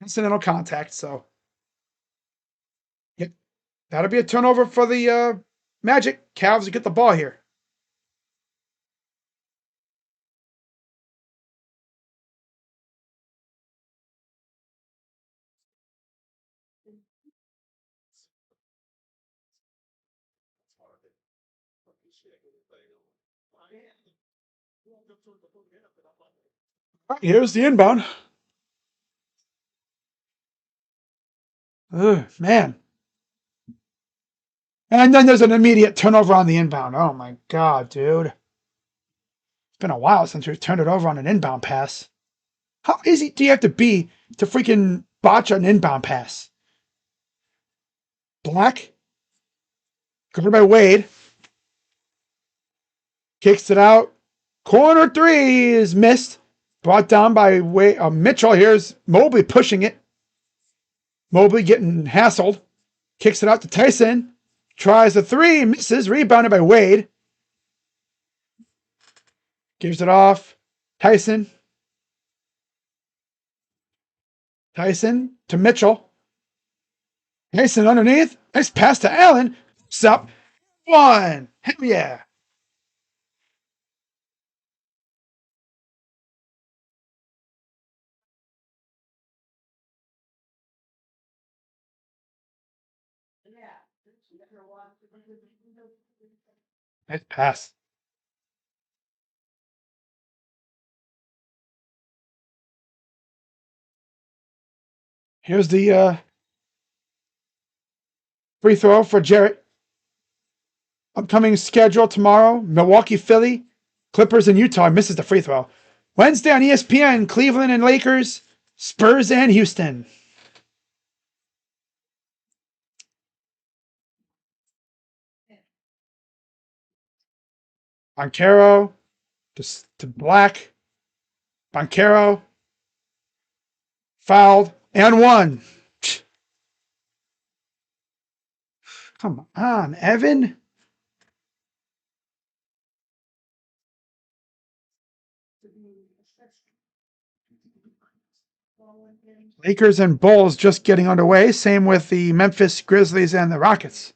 Incidental contact, so yep, that'll be a turnover for the Magic. Cavs get the ball here. All right, here's the inbound. Ugh, man. And then there's an immediate turnover on the inbound. Oh my god, dude. It's been a while since we've turned it over on an inbound pass. How easy do you have to be to freaking botch an inbound pass? Black, covered by Wade, kicks it out. Corner three is missed. Brought down by Mitchell. Here's Mobley pushing it. Mobley getting hassled. Kicks it out to Tyson. Tries the three, misses. Rebounded by Wade. Gives it off. Tyson. Tyson to Mitchell. Tyson underneath. Nice pass to Allen. Up. One. Hell yeah. Nice pass. Here's the free throw for Jarrett. Upcoming schedule tomorrow: Milwaukee, Philly, Clippers, and Utah. Misses the free throw. Wednesday on ESPN: Cleveland and Lakers, Spurs and Houston. Boncaro to Black. Boncaro fouled and one. Come on, Evan. Lakers and Bulls just getting underway. Same with the Memphis Grizzlies and the Rockets.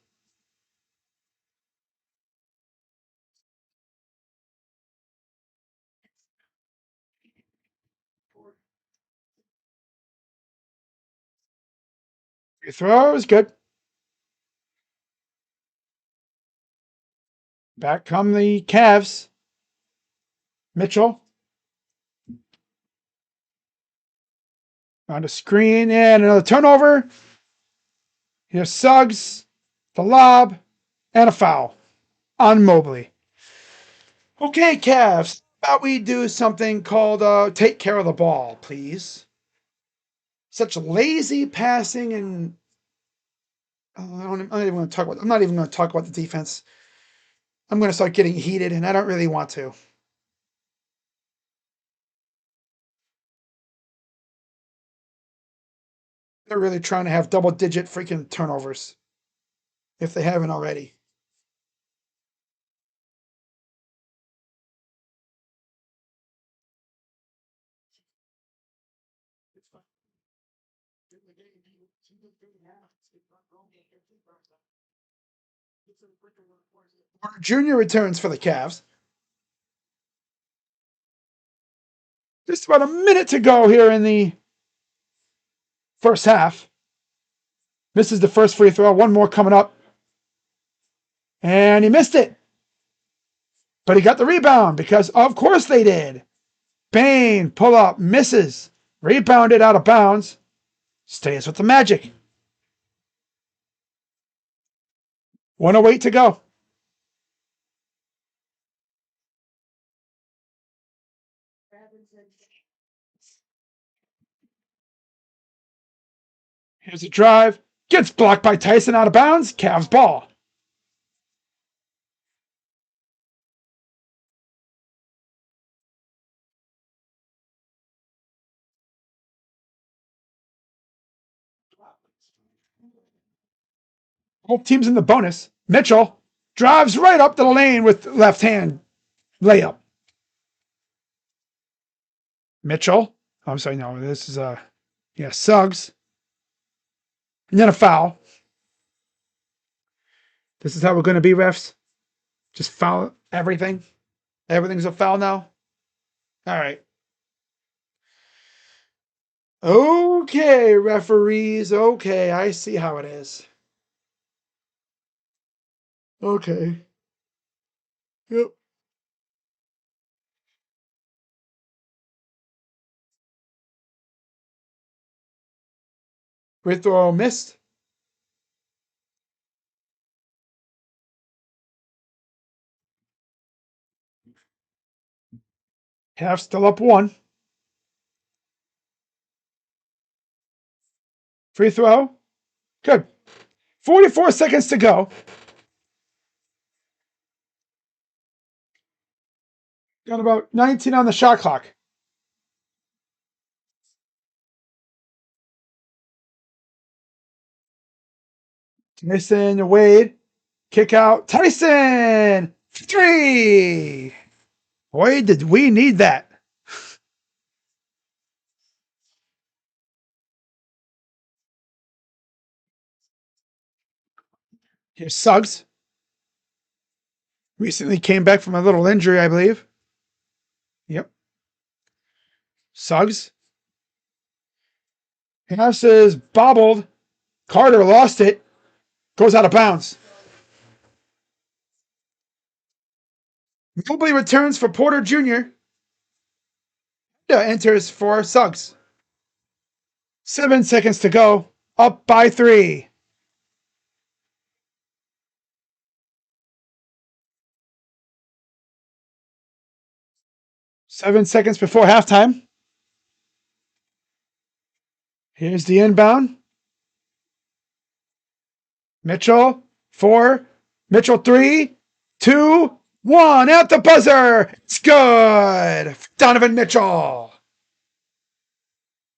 Free throw is good. Back come the Cavs. Mitchell on a screen and another turnover. Here's Suggs, the lob, and a foul on Mobley. Okay, Cavs. How about we do something called take care of the ball, please? Such lazy passing and I'm not even going to talk about. I'm not even going to talk about the defense. I'm going to start getting heated, and I don't really want to. They're really trying to have double-digit freaking turnovers if they haven't already. Junior returns for the Cavs. Just about a minute to go here in the first half. Misses the first free throw. One more coming up. And he missed it. But he got the rebound because, of course, they did. Bain, pull up, misses. Rebounded out of bounds. Stays with the Magic. 1:08 to go. Here's a drive. Gets blocked by Tyson out of bounds. Cavs ball. Both teams in the bonus. Mitchell drives right up the lane with left hand layup. Mitchell. Oh, I'm sorry, no, this is Suggs. And then a foul. This is how we're going to be, refs. Just foul everything. Everything's a foul now. All right. Okay, referees. Okay, I see how it is. Okay. Yep. Free throw missed. Half still up one. Free throw. Good. 44 seconds to go. Got about 19 on the shot clock. Tyson, Wade. Kick out. Tyson! 3! Boy, did we need that. Here's Suggs. Recently came back from a little injury, I believe. Yep. Suggs. Pass is bobbled. Carter lost it. Goes out of bounds. Mobley returns for Porter Jr. Enters for Suggs. 7 seconds to go. Up by 3. Seven seconds before halftime. Here's the inbound. Mitchell, 4. Mitchell, 3, 2, 1. At the buzzer. It's good. Donovan Mitchell.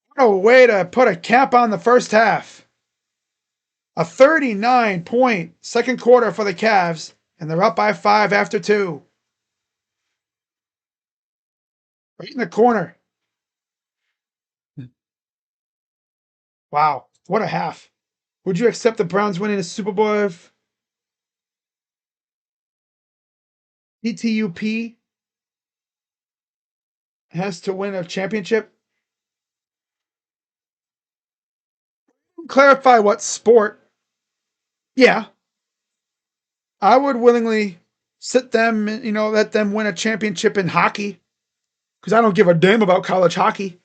What a way to put a cap on the first half. A 39-point second quarter for the Cavs, and they're up by 5 after 2. Right in the corner. Wow, what a half. Would you accept the Browns winning a Super Bowl if ETUP has to win a championship? Clarify what sport. Yeah, I would willingly sit them, let them win a championship in hockey because I don't give a damn about college hockey.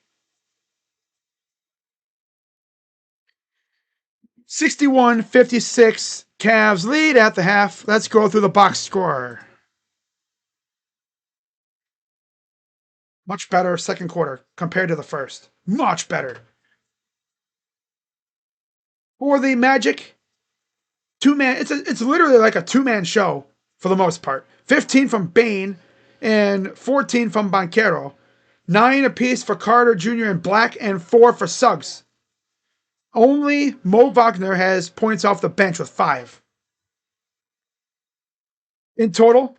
61-56, Cavs lead at the half. Let's go through the box score. Much better second quarter compared to the first. Much better. For the Magic, two-man, it's literally like a two-man show for the most part. 15 from Bain and 14 from Banchero. 9 apiece for Carter Jr. and Black and 4 for Suggs. Only Mo Wagner has points off the bench with 5. In total,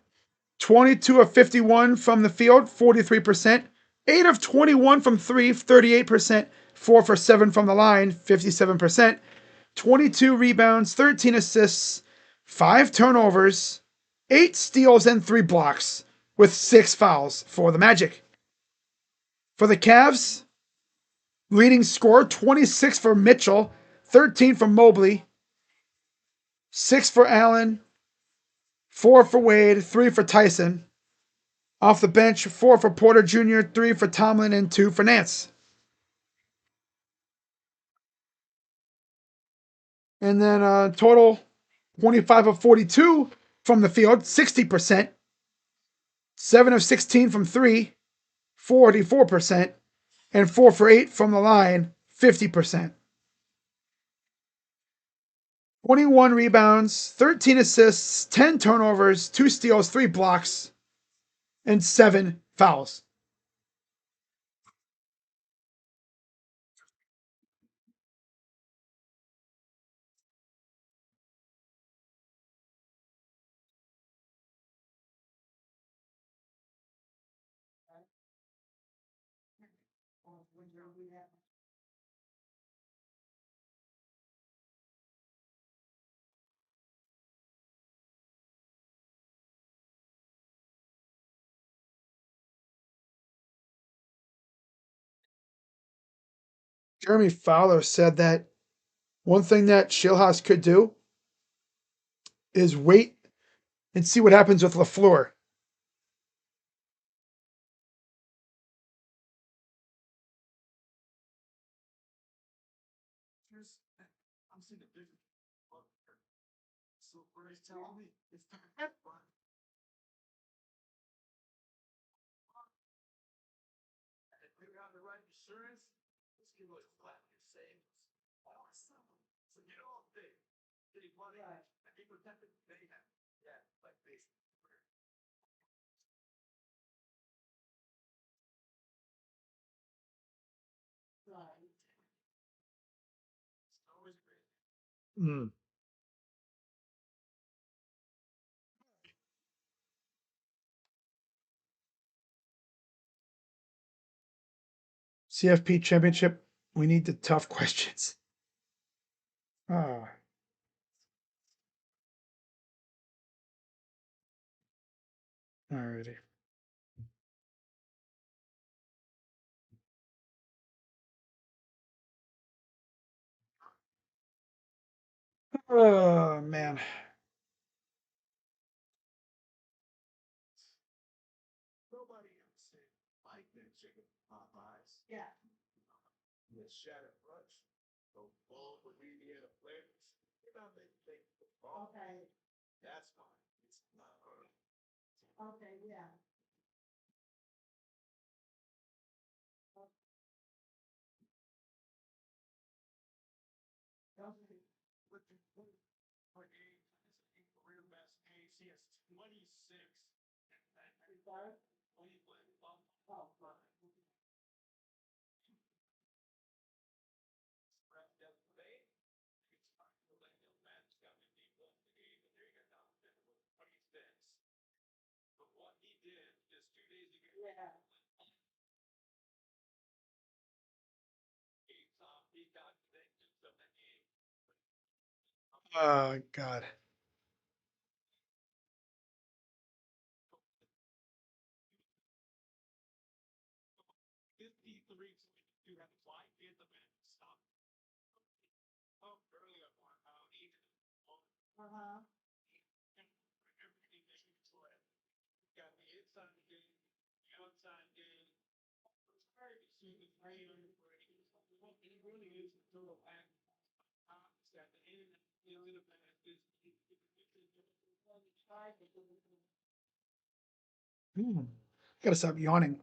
22 of 51 from the field, 43%. 8 of 21 from 3, 38%. 4 for 7 from the line, 57%. 22 rebounds, 13 assists, 5 turnovers, 8 steals, and 3 blocks, with 6 fouls for the Magic. For the Cavs, leading score 26 for Mitchell, 13 for Mobley, 6 for Allen, 4 for Wade, 3 for Tyson. Off the bench, 4 for Porter Jr., 3 for Tomlin, and 2 for Nance. And then total 25 of 42 from the field, 60%. 7 of 16 from 3, 44%. And 4 for 8 from the line, 50%. 21 rebounds, 13 assists, 10 turnovers, 2 steals, 3 blocks, and 7 fouls. Jeremy Fowler said that one thing that Shieldhouse could do is wait and see what happens with LaFleur. Mm. CFP championship, we need the tough questions. Ah, alrighty. Oh man. Oh God. Gotta stop yawning.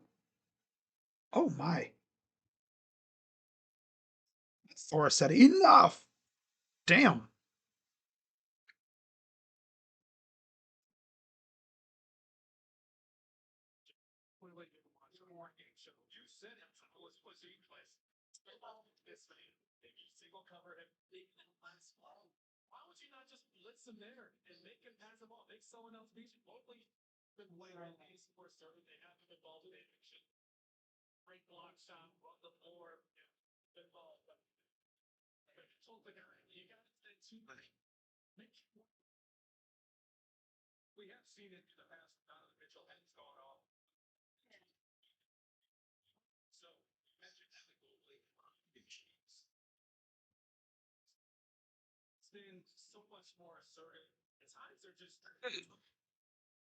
Oh my. Thor said enough. Damn.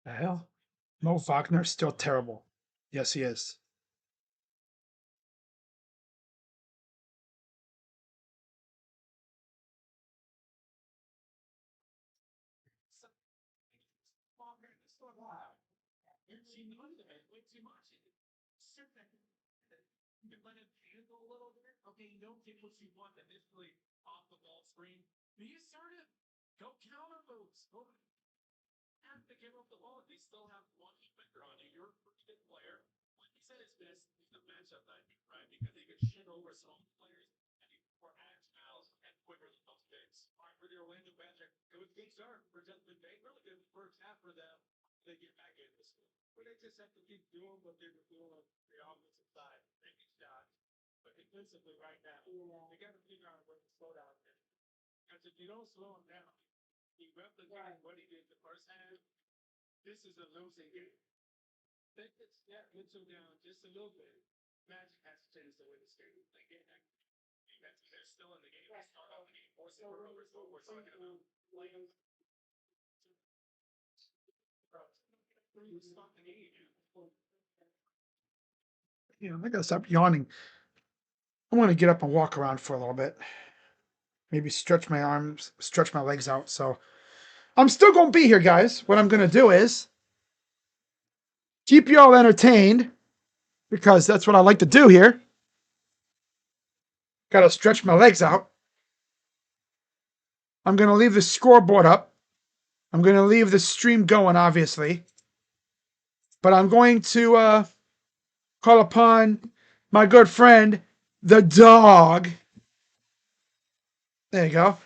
The hell? Mo Wagner's still terrible. Yes, he is. Yeah, I gotta stop yawning. I want to get up and walk around for a little bit. Maybe stretch my arms, stretch my legs out. So I'm still going to be here, guys. What I'm going to do is keep you all entertained because that's what I like to do here. Got to stretch my legs out. I'm going to leave the scoreboard up. I'm going to leave the stream going, obviously. But I'm going to call upon my good friend, the dog. There you go.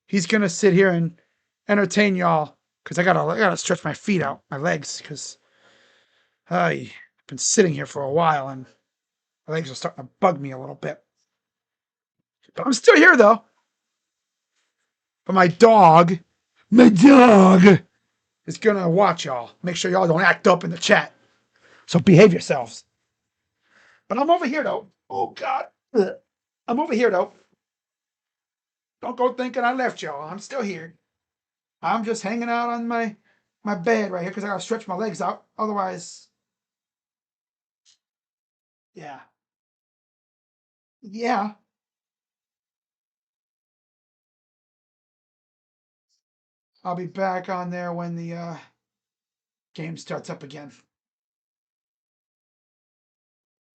He's going to sit here and entertain y'all because I gotta stretch my feet out, my legs, because I've been sitting here for a while and my legs are starting to bug me a little bit. But I'm still here though. But my dog is gonna watch y'all. Make sure y'all don't act up in the chat. So behave yourselves. But I'm over here though. Oh God. I'm over here though. Don't go thinking I left y'all. I'm still here. I'm just hanging out on my bed right here because I gotta stretch my legs out. Otherwise, yeah. Yeah. I'll be back on there when the game starts up again.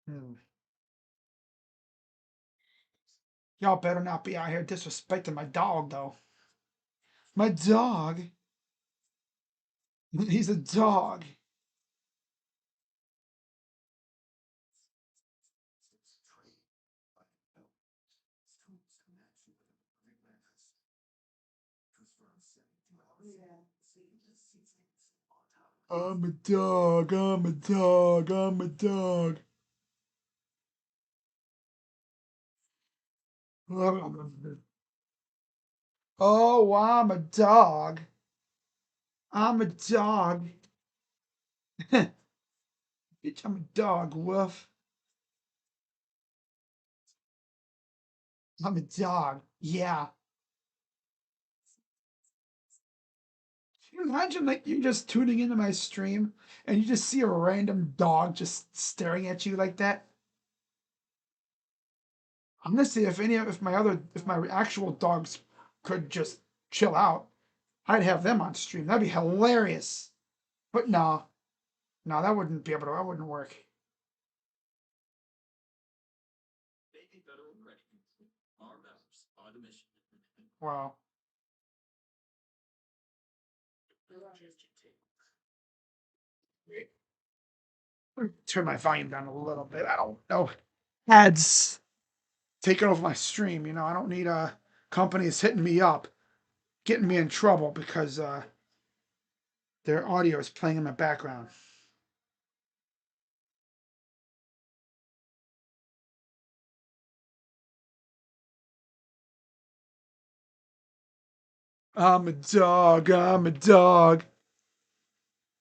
Hmm. Y'all better not be out here disrespecting my dog, though. My dog? He's a dog. I'm a dog. I'm a dog. I'm a dog. Oh, I'm a dog. I'm a dog. Bitch, I'm a dog, woof. I'm a dog. Yeah. Can you imagine like you just tuning into my stream and you just see a random dog just staring at you like that? I'm gonna see if my actual dogs could just chill out. I'd have them on stream. That'd be hilarious. But no, no, that wouldn't be able to. That wouldn't work. Wow. Turn my volume down a little bit. I don't know. Ads taking over my stream. You know, I don't need companies hitting me up, getting me in trouble because their audio is playing in the background. I'm a dog. I'm a dog.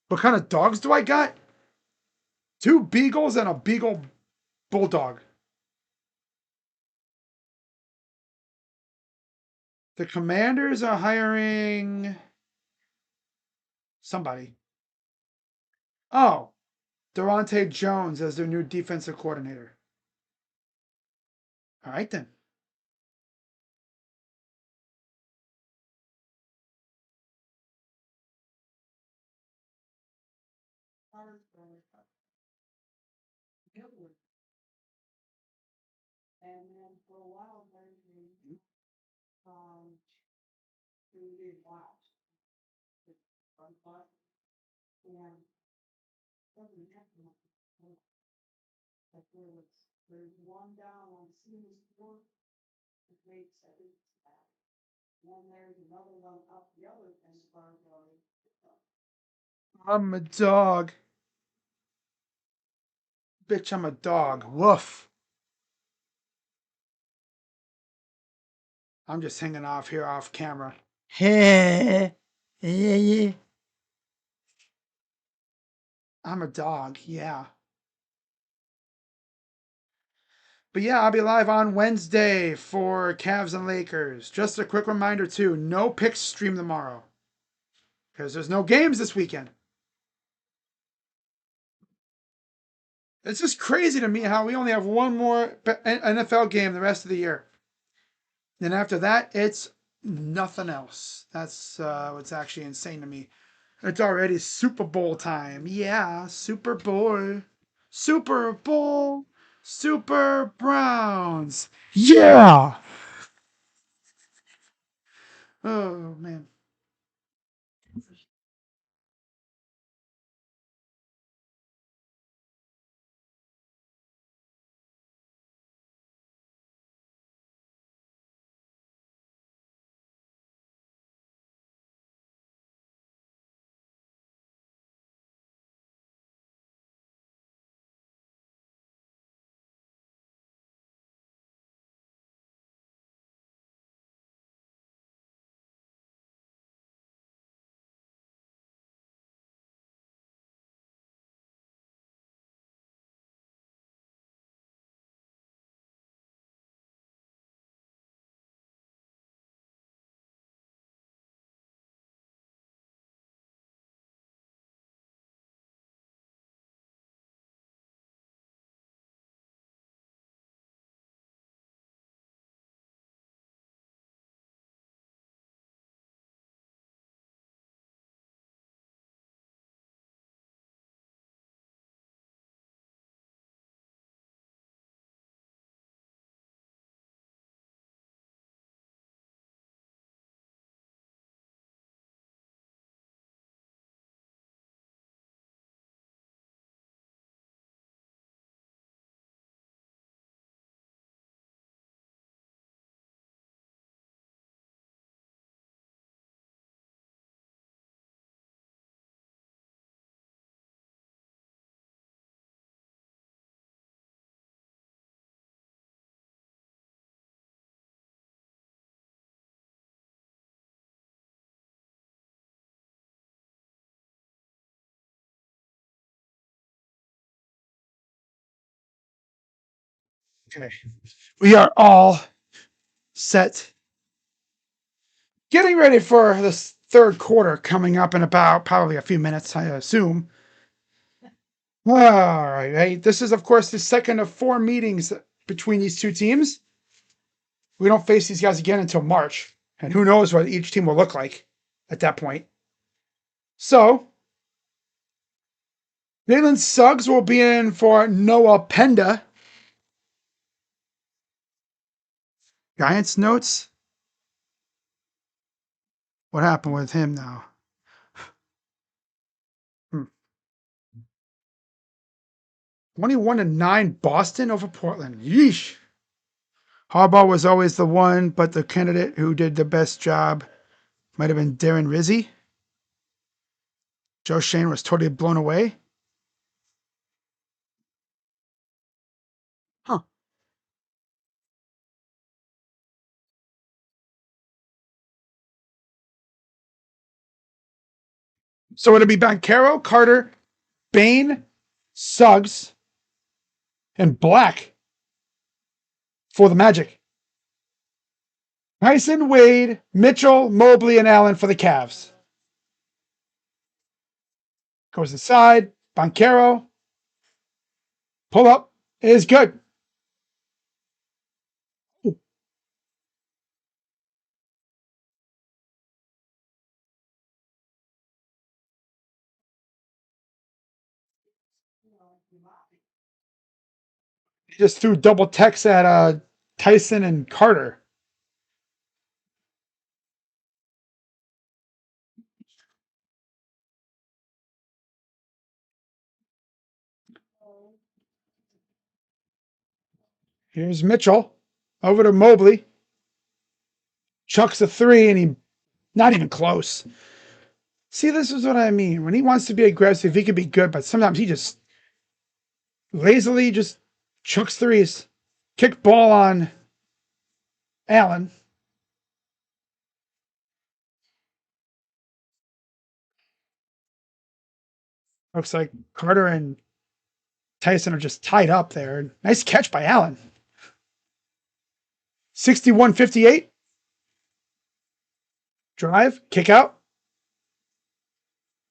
What kind of dogs do I got? Two beagles and a beagle bulldog. The Commanders are hiring somebody. Oh, Durante Jones as their new defensive coordinator. All right, then. I'm a dog. Bitch, I'm a dog. Woof. I'm just hanging off here off camera. Hey. I'm a dog, yeah. But yeah, I'll be live on Wednesday for Cavs and Lakers. Just a quick reminder, too, no picks stream tomorrow. Because there's no games this weekend. It's just crazy to me how we only have one more NFL game the rest of the year. Then after that, it's nothing else. That's what's actually insane to me. It's already Super Bowl time. Yeah, Super Bowl. Super Bowl. Super Browns. Yeah. Oh, man. Okay. We are all set. Getting ready for this third quarter coming up in about probably a few minutes, I assume. All right. Hey, this is, of course, the second of 4 meetings between these two teams. We don't face these guys again until March. And who knows what each team will look like at that point. So, Jalen Suggs will be in for Noah Penda. Giants notes? What happened with him now? 21-9 Boston over Portland. Yeesh. Harbaugh was always the one, but the candidate who did the best job might have been Darren Rizzi. Joe Shane was totally blown away. Huh. So it'll be Bancaro, Carter, Bain, Suggs, and Black for the Magic. Tyson, Wade, Mitchell, Mobley, and Allen for the Cavs. Goes inside. Banchero. Pull up is good. He just threw double techs at Tyson and Carter. Here's Mitchell over to Mobley. Chucks a three, and he not even close. See, this is what I mean. When he wants to be aggressive, he can be good, but sometimes he just lazily just chucks threes. Kick ball on Allen. Looks like Carter and Tyson are just tied up there. Nice catch by Allen. 61-58. Drive, kick out.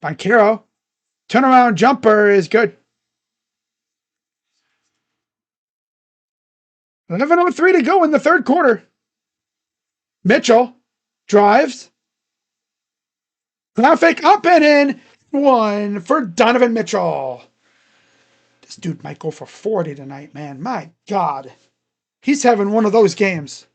Banchero. Turnaround jumper is good. 11:03 to go in the third quarter. Mitchell drives. Traffic up and in. One for Donovan Mitchell. This dude might go for 40 tonight, man. My God. He's having one of those games.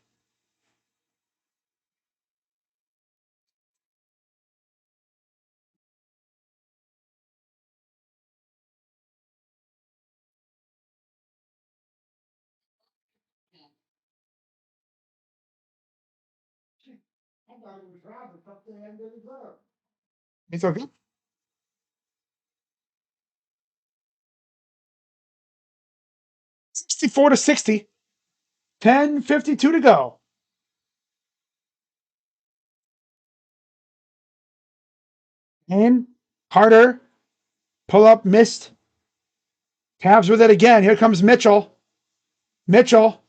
It's okay. 64-60. 10:52 to go. And Carter, pull up, missed. Cavs with it again. Here comes Mitchell. Mitchell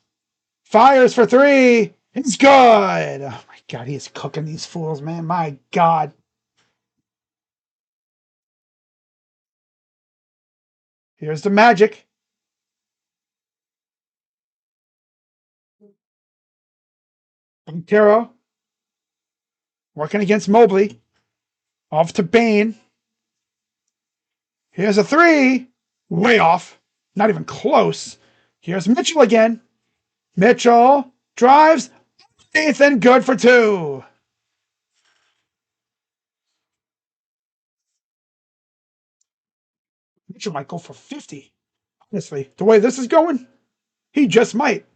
fires for three. It's good. Oh my God, he is cooking these fools, man. My God. Here's the magic. Banchero working against Mobley. Off to Bain. Here's a three. Way off. Not even close. Here's Mitchell again. Mitchell drives. Ethan good for two. Mitchell might go for 50. Honestly, the way this is going, he just might.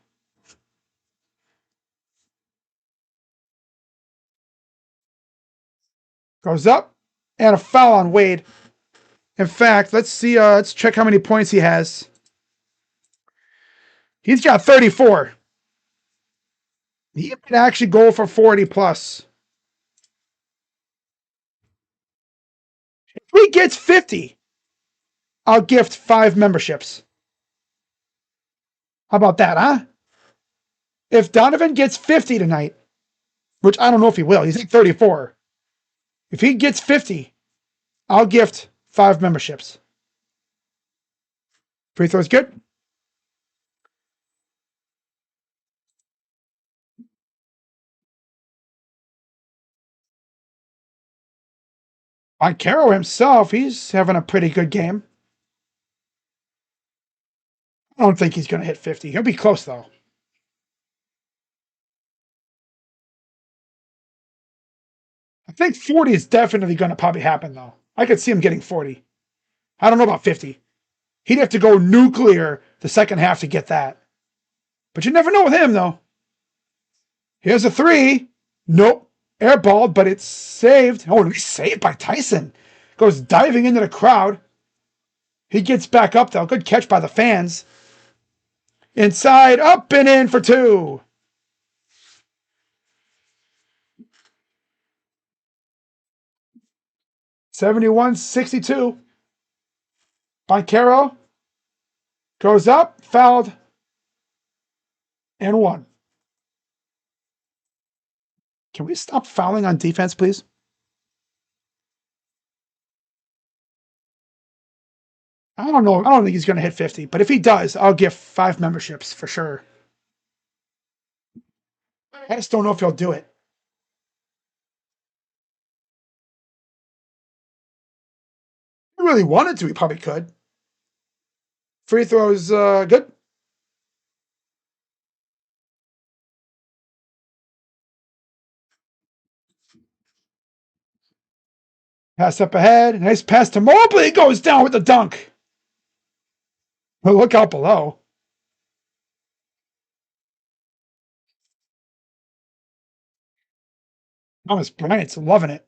Goes up and a foul on Wade. In fact, let's see. Let's check how many points he has. He's got 34. He might actually go for 40 plus. If he gets 50, I'll gift 5 memberships. How about that, huh? If Donovan gets 50 tonight, which I don't know if he will, he's at 34. If he gets 50, I'll gift 5 memberships. Free throws good. On Caro himself, he's having a pretty good game. I don't think he's going to hit 50. He'll be close, though. I think 40 is definitely going to probably happen, though. I could see him getting 40. I don't know about 50. He'd have to go nuclear the second half to get that. But you never know with him, though. Here's a three. Nope. Airballed, but it's saved. Oh, he's saved by Tyson. Goes diving into the crowd. He gets back up, though. Good catch by the fans. Inside, up and in for two. 71-62. Banchero goes up, fouled, and one. Can we stop fouling on defense, please? I don't know. I don't think he's going to hit 50, but if he does, I'll give 5 memberships for sure. I just don't know if he'll do it. If he really wanted to, he probably could. Free throws, good. Pass up ahead. Nice pass to Mobley. Goes down with the dunk. But look out below. Thomas Bryant's loving it.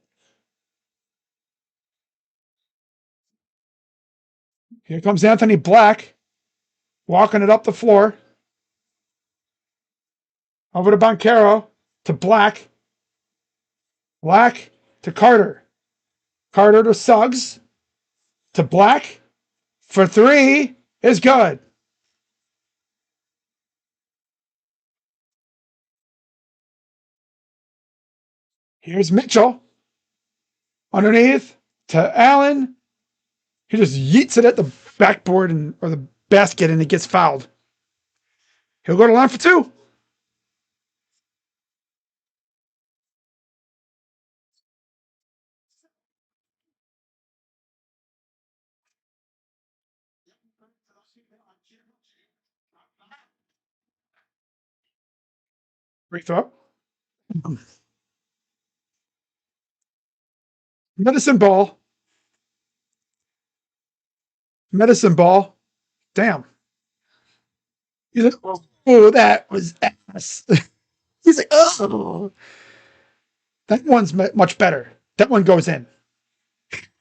Here comes Anthony Black, walking it up the floor. Over to Boncaro, to Black. Black to Carter. Carter to Suggs. To Black. For 3 is good. Here's Mitchell. Underneath to Allen. He just yeets it at the backboard or the basket and it gets fouled. He'll go to line for 2. Free throw. Medicine ball. Medicine ball. Damn. He's like, oh, that was ass. He's like, oh. That one's much better. That one goes in.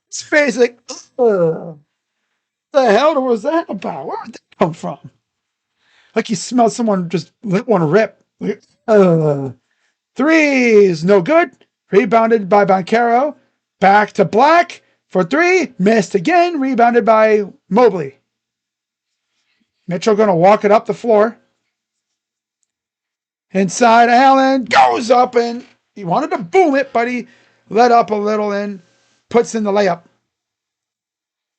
His face like, oh. The hell was that about? Where did that come from? Like he smelled someone just let one rip. Like, 3 is no good. Rebounded by Boncaro. Back to Black for 3. Missed again. Rebounded by Mobley. Mitchell going to walk it up the floor. Inside, Allen goes up and he wanted to boom it, but he let up a little and puts in the layup.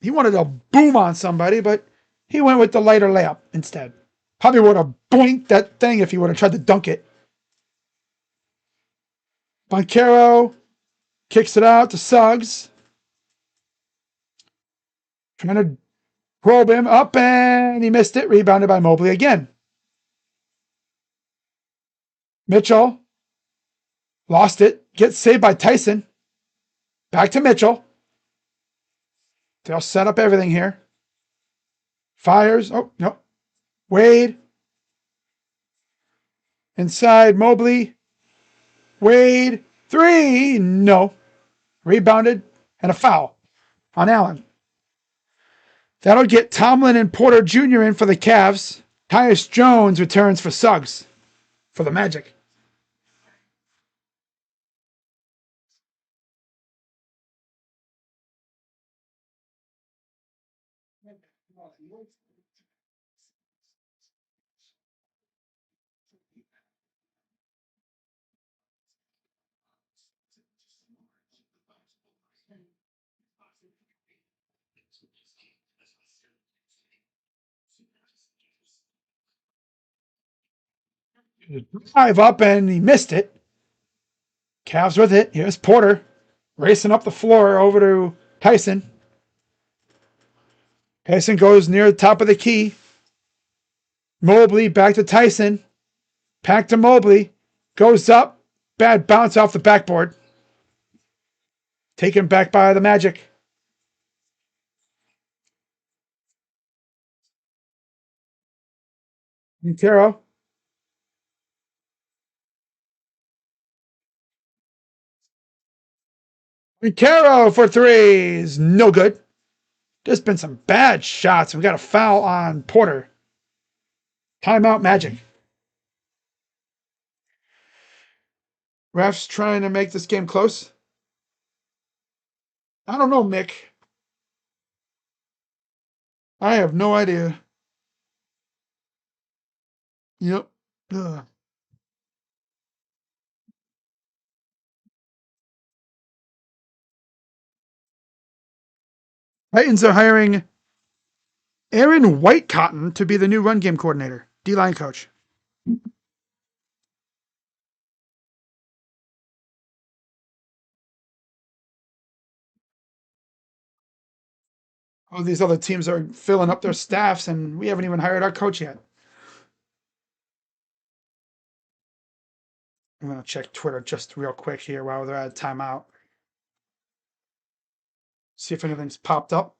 He wanted to boom on somebody, but he went with the lighter layup instead. Probably would have boinked that thing if he would have tried to dunk it. Boncaro kicks it out to Suggs. Trying to probe him up, and he missed it. Rebounded by Mobley again. Mitchell lost it. Gets saved by Tyson. Back to Mitchell. They'll set up everything here. Fires. Oh, no. Wade. Inside Mobley. Wade. 3. No. Rebounded and a foul on Allen. That'll get Tomlin and Porter Jr. in for the Cavs. Tyus Jones returns for Suggs for the Magic. Drive up and he missed it. Cavs with it. Here's Porter racing up the floor over to Tyson. Tyson goes near the top of the key. Mobley back to Tyson. Back to Mobley. Goes up. Bad bounce off the backboard. Taken back by the Magic. Montero. Montero for 3s. No good. There's been some bad shots. We got a foul on Porter. Timeout Magic. Refs trying to make this game close. I don't know, Mick. I have no idea. Yep. Ugh. Titans are hiring Aaron Whitecotton to be the new run game coordinator, D-line coach. All these other teams are filling up their staffs, and we haven't even hired our coach yet. I'm going to check Twitter just real quick here while they're at timeout. See if anything's popped up.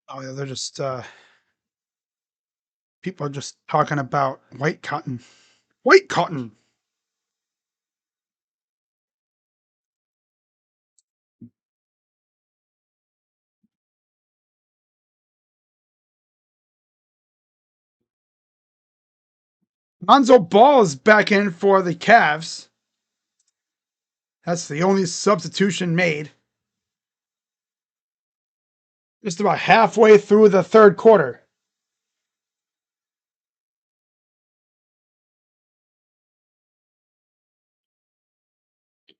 Oh yeah, they're just people are just talking about Whitecotton. Whitecotton. Lonzo Ball is back in for the Cavs. That's the only substitution made. Just about halfway through the third quarter.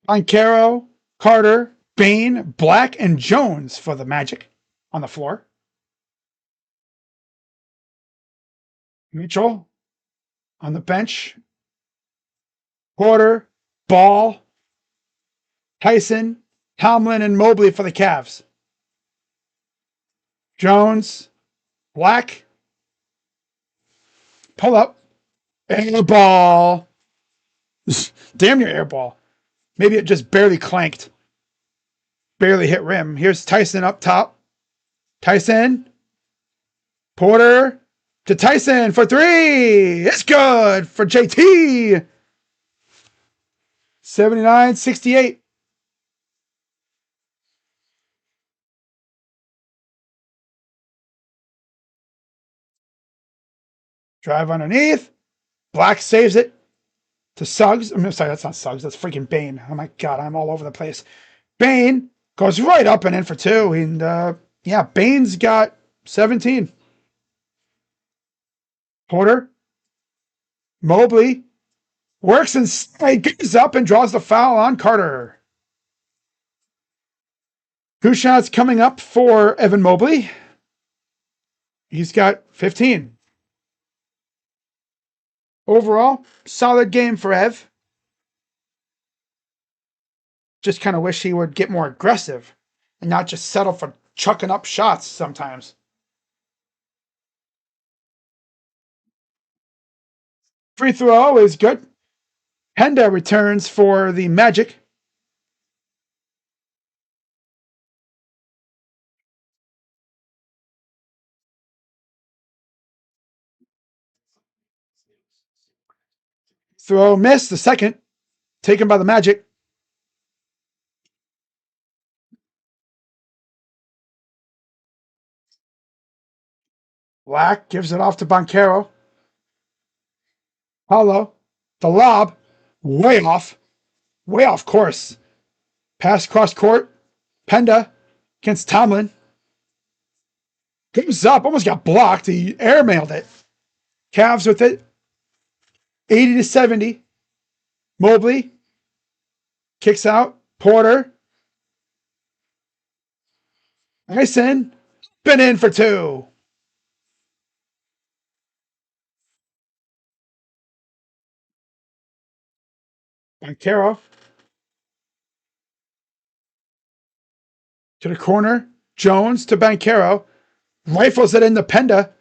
Oncaro, Carter, Bain, Black, and Jones for the Magic on the floor. Mitchell on the bench. Porter, Ball, Tyson, Tomlin, and Mobley for the Cavs. Jones, Black, pull up, air ball. Damn near air ball. Maybe it just barely clanked. Barely hit rim. Here's Tyson up top. Tyson. Porter to Tyson for three. It's good for JT. 79-68. Drive underneath. Black saves it to Suggs. I'm sorry, that's not Suggs. That's freaking Bain. Oh my God, I'm all over the place. Bain goes right up and in for two. And yeah, Bain's got 17. Porter, Mobley works inside, goes up and draws the foul on Carter. Two shots coming up for Evan Mobley. He's got 15. Overall, solid game for Ev. Just kind of wish he would get more aggressive and not just settle for chucking up shots sometimes. Free throw is good. Henda returns for the Magic. Throw missed. The second taken by the Magic. Black gives it off to Banquero. Paulo. The lob. Way off course. Pass cross court. Penda against Tomlin. Goes up. Almost got blocked. He airmailed it. Cavs with it. 80-70. Mobley. Kicks out. Porter. Mason. Been in for two. Banquero. To the corner. Jones to Banquero. Rifles it in the Penda.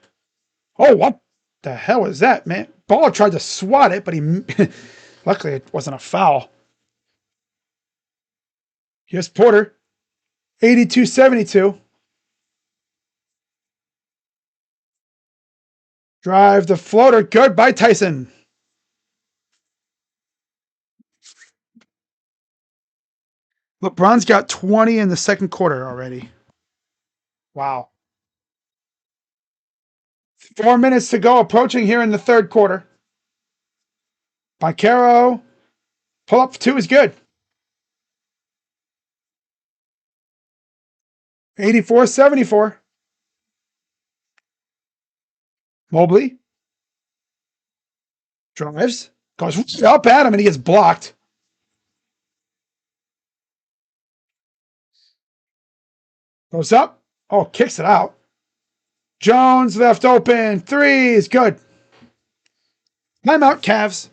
Oh, what the hell was that, man? Ball tried to swat it, but he luckily it wasn't a foul. Here's Porter. 82-72. Drive the floater. Good by Tyson. LeBron's got 20 in the second quarter already. Wow. 4 minutes to go, approaching here in the third quarter. Banquero. Pull up for two is good. 84-74. Mobley. Drives. Goes up at him and he gets blocked. Goes up. Oh, kicks it out. Jones left open. Three is good. Timeout, Cavs.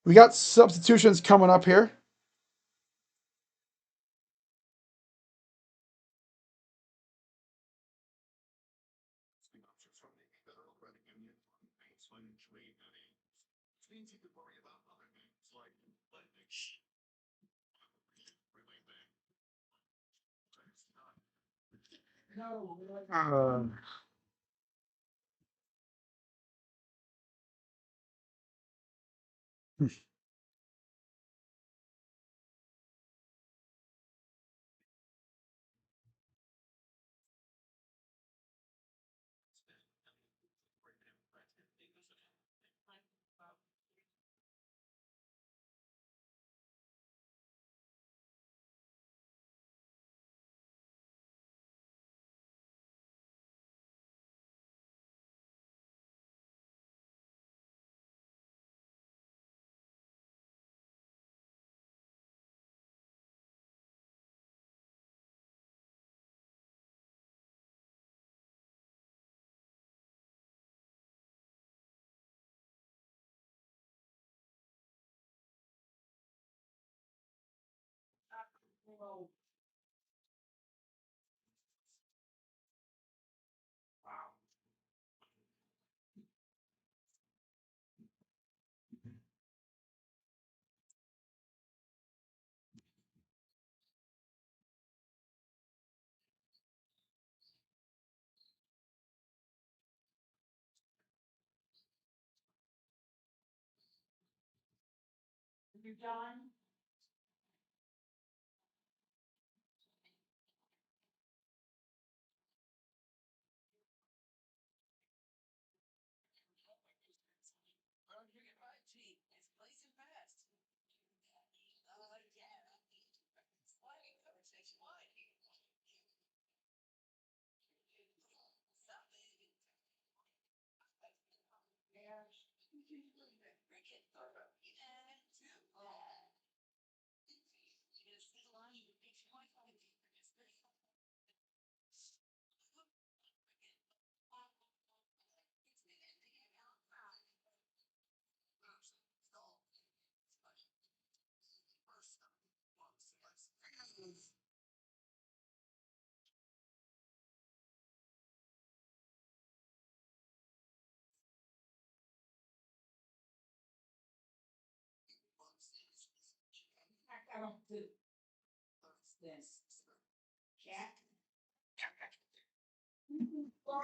We got substitutions coming up here. Uh,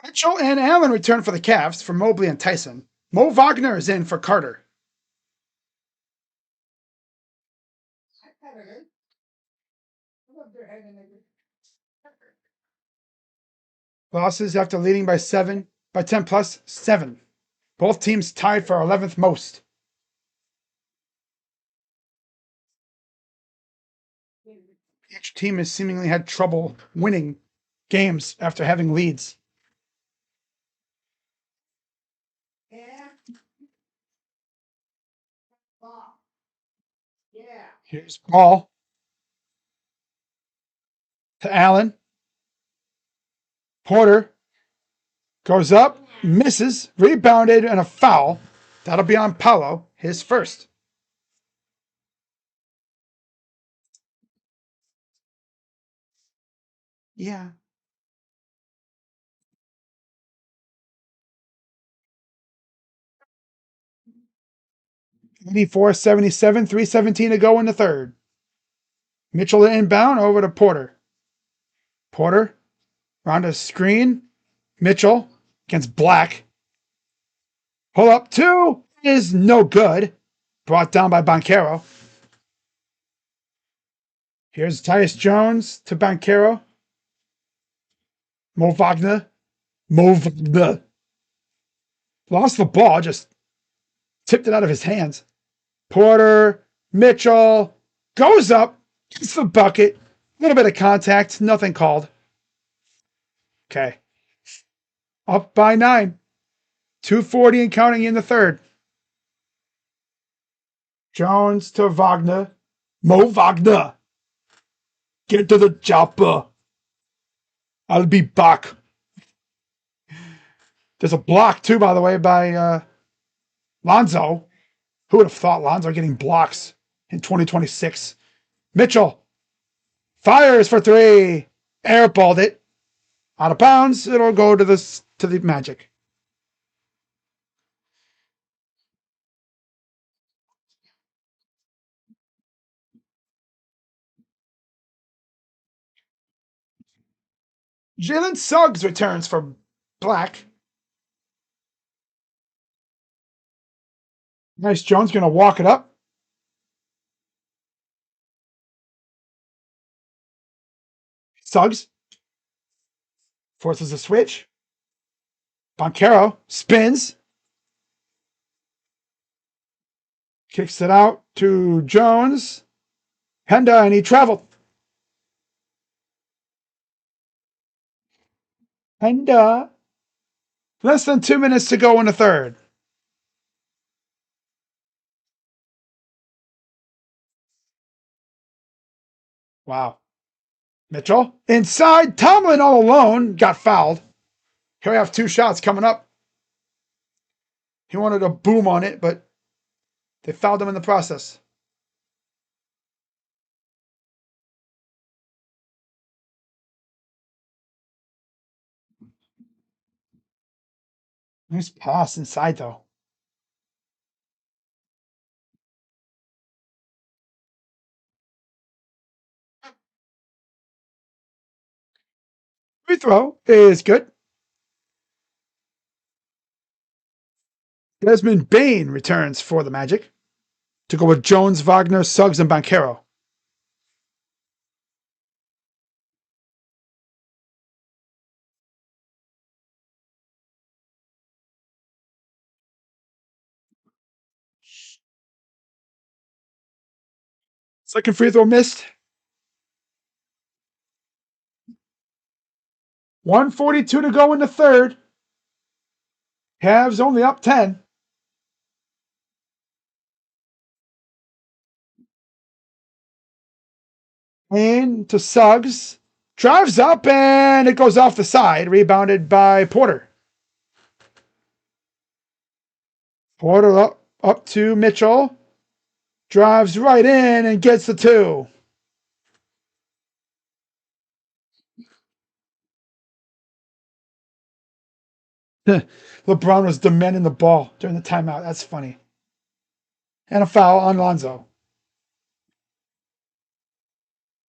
Mitchell and Allen return for the Cavs for Mobley and Tyson. Mo Wagner is in for Carter. Losses after leading by 10 plus 7. Both teams tied for 11th most. Each team has seemingly had trouble winning games after having leads. Here's ball to Allen. Porter goes up, misses, rebounded, and a foul. That'll be on Paolo, his first. Yeah. 84-77, 3:17 to go in the third. Mitchell to inbound over to Porter. Porter around a screen. Mitchell against Black. Pull up two is no good. Brought down by Banchero. Here's Tyus Jones to Banchero. Mo Wagner. Lost the ball, just tipped it out of his hands. Porter, Mitchell, goes up, gets the bucket. A little bit of contact, nothing called. Okay. Up by 9. 2:40 and counting in the third. Jones to Wagner. Mo Wagner. Get to the chopper. I'll be back. There's a block, too, by the way, by Lonzo. Who would have thought Lonzo getting blocks in 2026? Mitchell fires for 3. Airballed it. Out of bounds. It'll go to the Magic. Jalen Suggs returns for Black. Nice. Jones going to walk it up. Suggs forces a switch. Banchero spins. Kicks it out to Jones. Henda, and he traveled. Henda. Less than 2 minutes to go in the third. Wow. Mitchell inside. Tomlin all alone. Got fouled. Here we have 2 shots coming up. He wanted a boom on it, but they fouled him in the process. Nice pass inside, though. Free throw is good. Desmond Bain returns for the Magic to go with Jones, Wagner, Suggs, and Banchero. Second free throw missed. 1:42 to go in the third. Cavs only up 10. And to Suggs. Drives up and it goes off the side. Rebounded by Porter. Porter up to Mitchell. Drives right in and gets the 2. LeBron was demanding the ball during the timeout. That's funny. And a foul on Lonzo.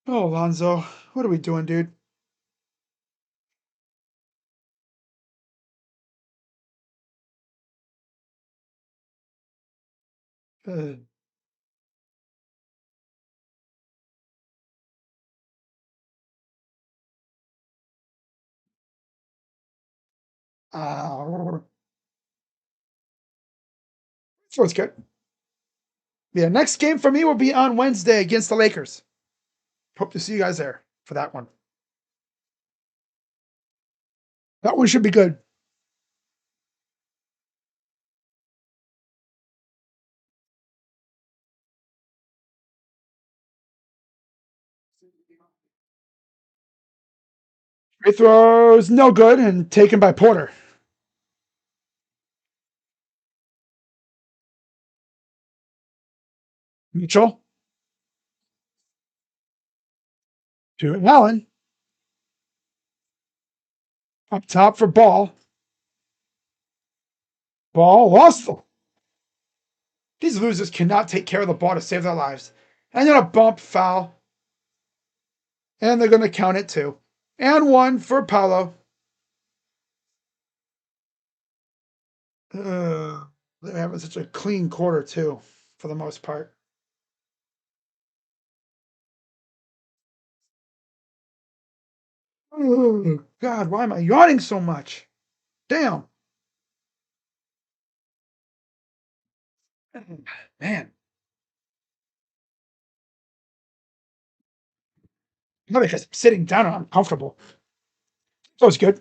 Oh, Lonzo. What are we doing, dude? Uh, So it's good. The next game for me will be on Wednesday against the Lakers. Hope to see you guys there for that one. That one should be good. Free throws, no good, and taken by Porter. Mitchell to Allen. Up top for Ball. Ball lost. These losers cannot take care of the ball to save their lives. And then a bump foul. And they're going to count it too. And one for Paolo. They're having such a clean quarter too, for the most part. Oh, God, why am I yawning so much? Damn. Man. Not because I'm sitting down and I'm comfortable. So it's good.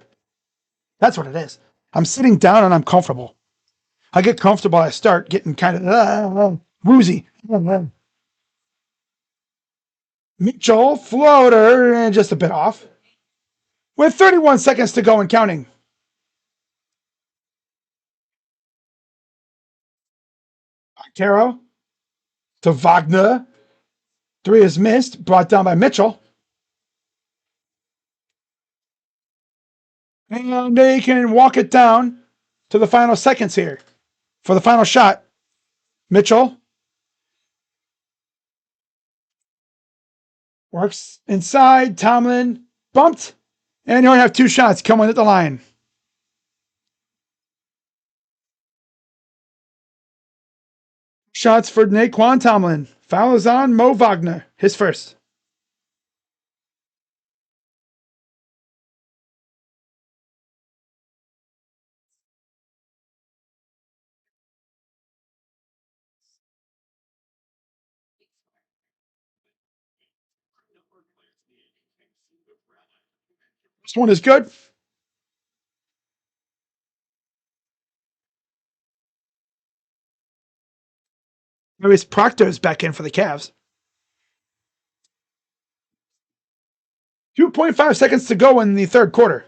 That's what it is. I'm sitting down and I'm comfortable. I get comfortable, I start getting kind of woozy. Mitchell, floater, and just a bit off. With 31 seconds to go and counting. Caro to Wagner. Three is missed, brought down by Mitchell. And they can walk it down to the final seconds here for the final shot. Mitchell works inside. Tomlin bumped. And you only have two shots coming at the line. Shots for Naquan Tomlin. Foul is on Mo Wagner. His first. This one is good. Maurice Proctor's back in for the Cavs. 2.5 seconds to go in the third quarter.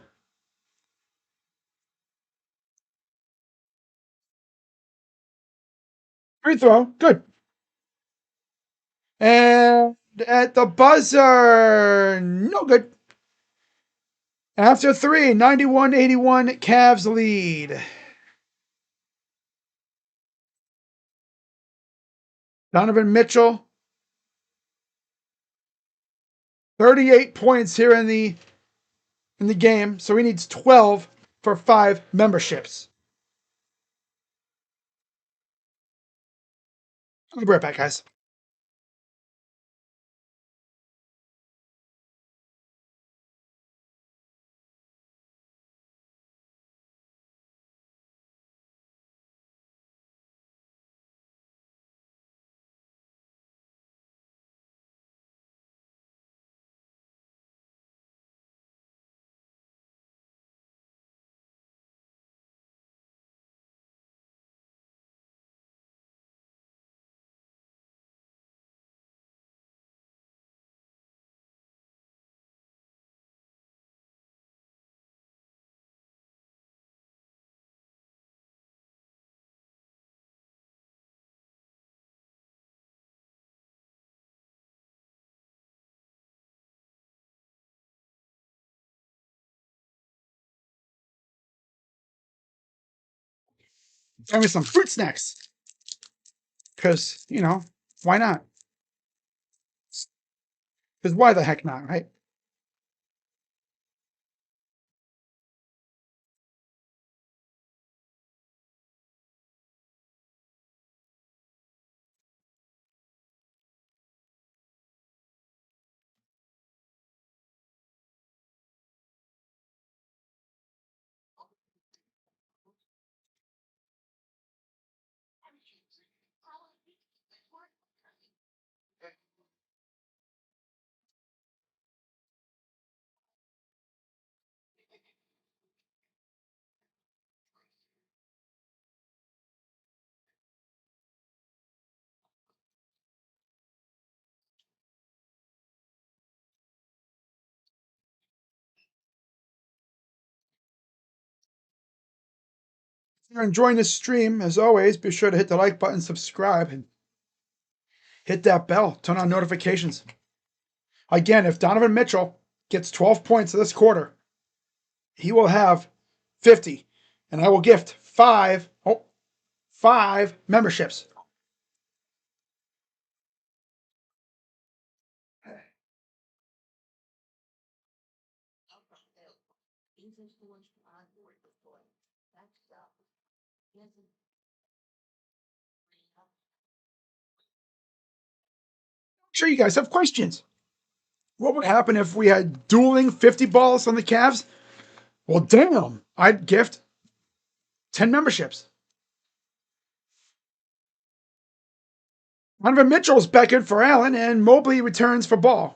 Free throw. Good. And at the buzzer, no good. After three, 91-81, Cavs lead. Donovan Mitchell, 38 points here in the game, so he needs 12 for 5 memberships. I'll be right back, guys. Give me some fruit snacks. Because, why not? Because why the heck not, right? If you're enjoying this stream, as always, be sure to hit the like button, subscribe, and hit that bell. Turn on notifications. Again, if Donovan Mitchell gets 12 points this quarter, he will have 50, and I will gift five memberships. Sure, you guys have questions. What would happen if we had dueling 50 balls on the Cavs? Well, damn, I'd gift 10 memberships. Donovan Mitchell's back in for Allen, and Mobley returns for Ball.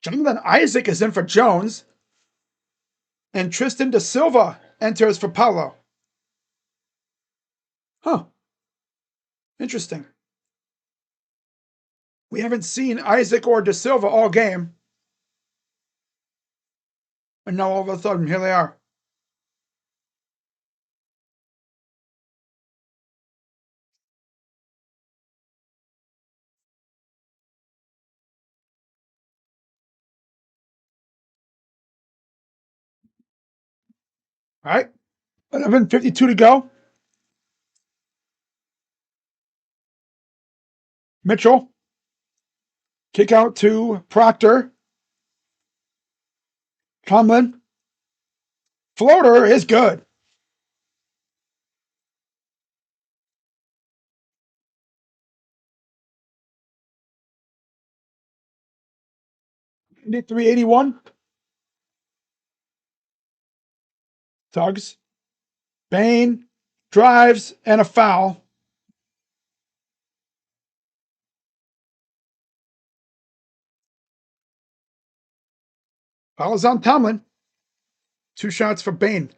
Jonathan Isaac is in for Jones, and Tristan da Silva enters for Paolo. Huh. Interesting. We haven't seen Isaac or da Silva all game. And now all of a sudden, here they are. All right. 11:52 to go. Mitchell. Kick out to Proctor. Tomlin. Floater is good. $381. Tugs. Bain drives and a foul. Foul is on Tomlin. 2 shots for Bain.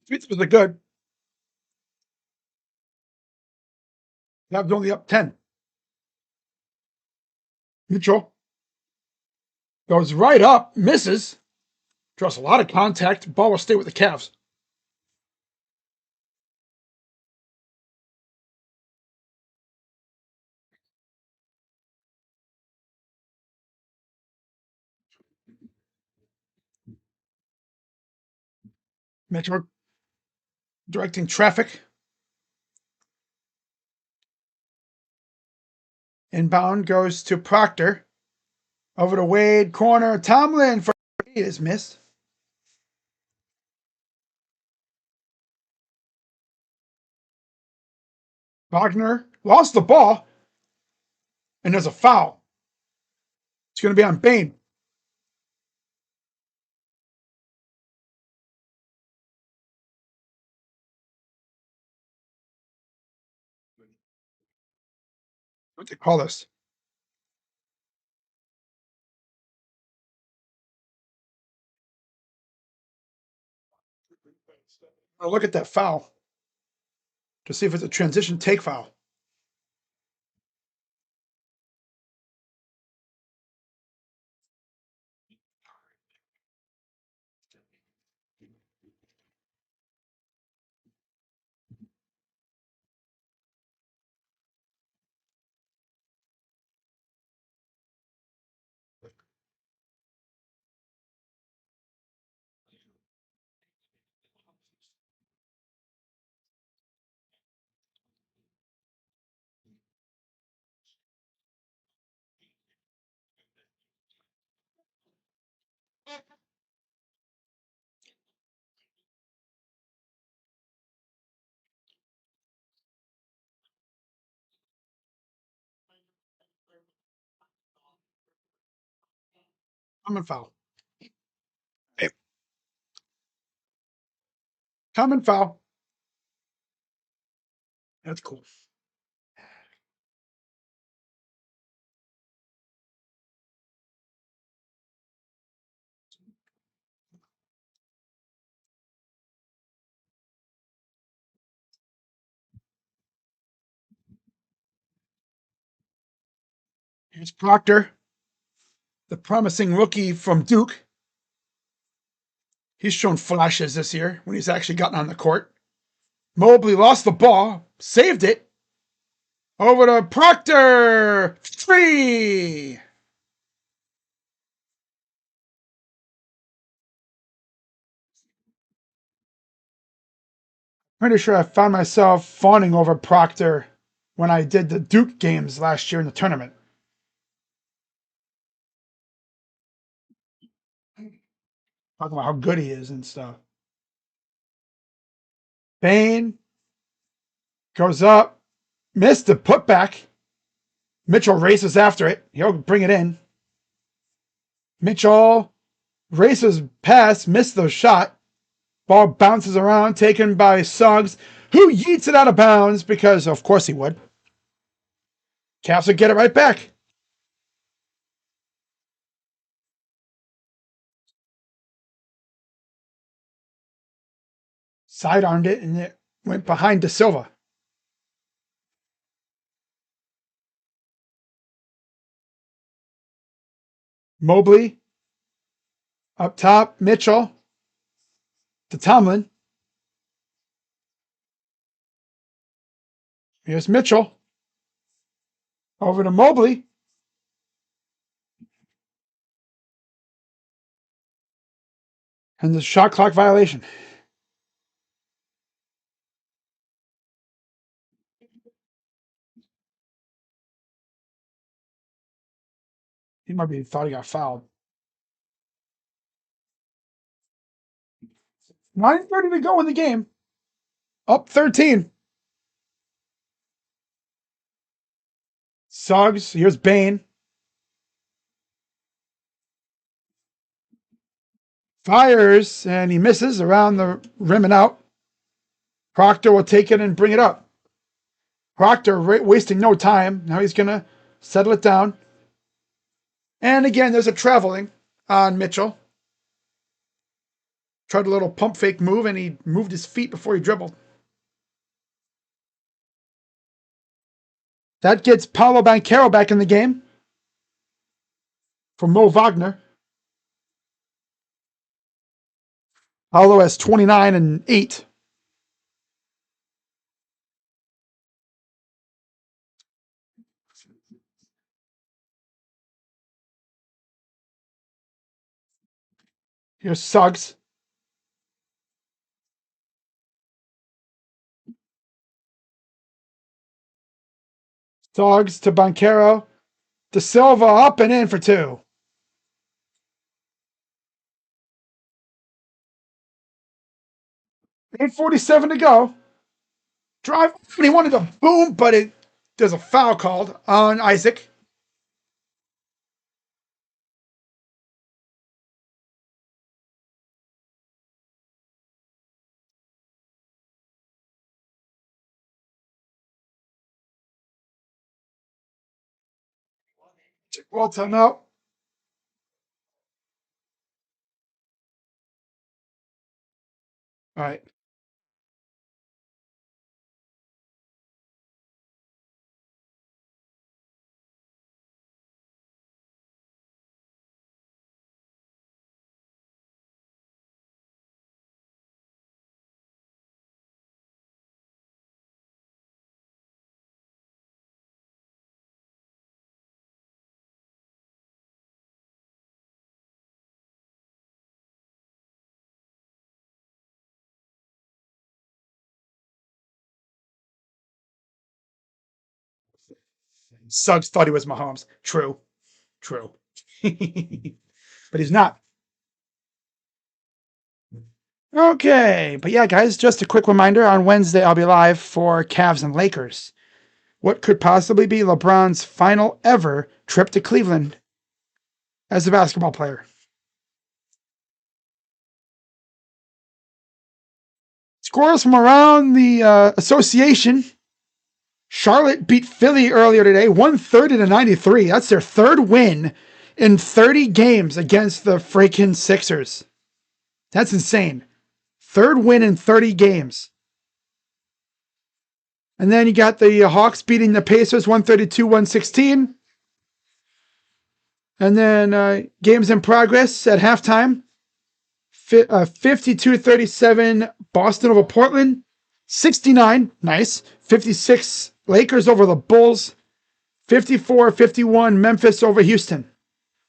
Free throws are good. Cavs only up 10. Mitchell goes right up, misses, draws a lot of contact. Ball will stay with the Cavs. Mitchell directing traffic. Inbound goes to Proctor. Over to Wade, corner. Tomlin for he is missed. Wagner lost the ball, and there's a foul. It's going to be on Bain. What do they call this? I'll look at that foul to see if it's a transition take foul. I'm in foul. Hey. Common foul. That's cool. Here's Proctor, the promising rookie from Duke. He's shown flashes this year when he's actually gotten on the court. Mobley lost the ball, saved it. Over to Proctor. 3. Pretty sure I found myself fawning over Proctor when I did the Duke games last year in the tournament. Talking about how good he is and stuff. Bane goes up, missed the putback. Mitchell races after it. He'll bring it in. Mitchell races past, missed the shot. Ball bounces around, taken by Suggs, who yeets it out of bounds because, of course, he would. Cavs would get it right back. Sidearmed it, and it went behind De Silva. Mobley up top. Mitchell to Tomlin. Here's Mitchell. Over to Mobley. And the shot clock violation. He might be thought he got fouled. 9:30 to go in the game. Up 13. Suggs. Here's Bane. Fires, and he misses around the rim and out. Proctor will take it and bring it up. Proctor wasting no time. Now he's going to settle it down. And again, there's a traveling on Mitchell. Tried a little pump fake move, and he moved his feet before he dribbled. That gets Paolo Banchero back in the game for Mo Wagner. Paolo has 29 and 8. Here's Suggs. Suggs to Banchero. De Silva up and in for 2. $8:47 to go. Drive. And he wanted to boom, but there's a foul called on Isaac. Ball timeout. All right. Suggs thought he was Mahomes. True. But he's not. Okay. But yeah, guys, just a quick reminder on Wednesday, I'll be live for Cavs and Lakers. What could possibly be LeBron's final ever trip to Cleveland as a basketball player. Scores from around the association. Charlotte beat Philly earlier today, 130-93. That's their third win in 30 games against the freaking Sixers. That's insane. Third win in 30 games. And then you got the Hawks beating the Pacers 132-116. And then games in progress at halftime. 52-37 Boston over Portland. 69, nice. 56 Lakers over the Bulls. 54-51 Memphis over Houston.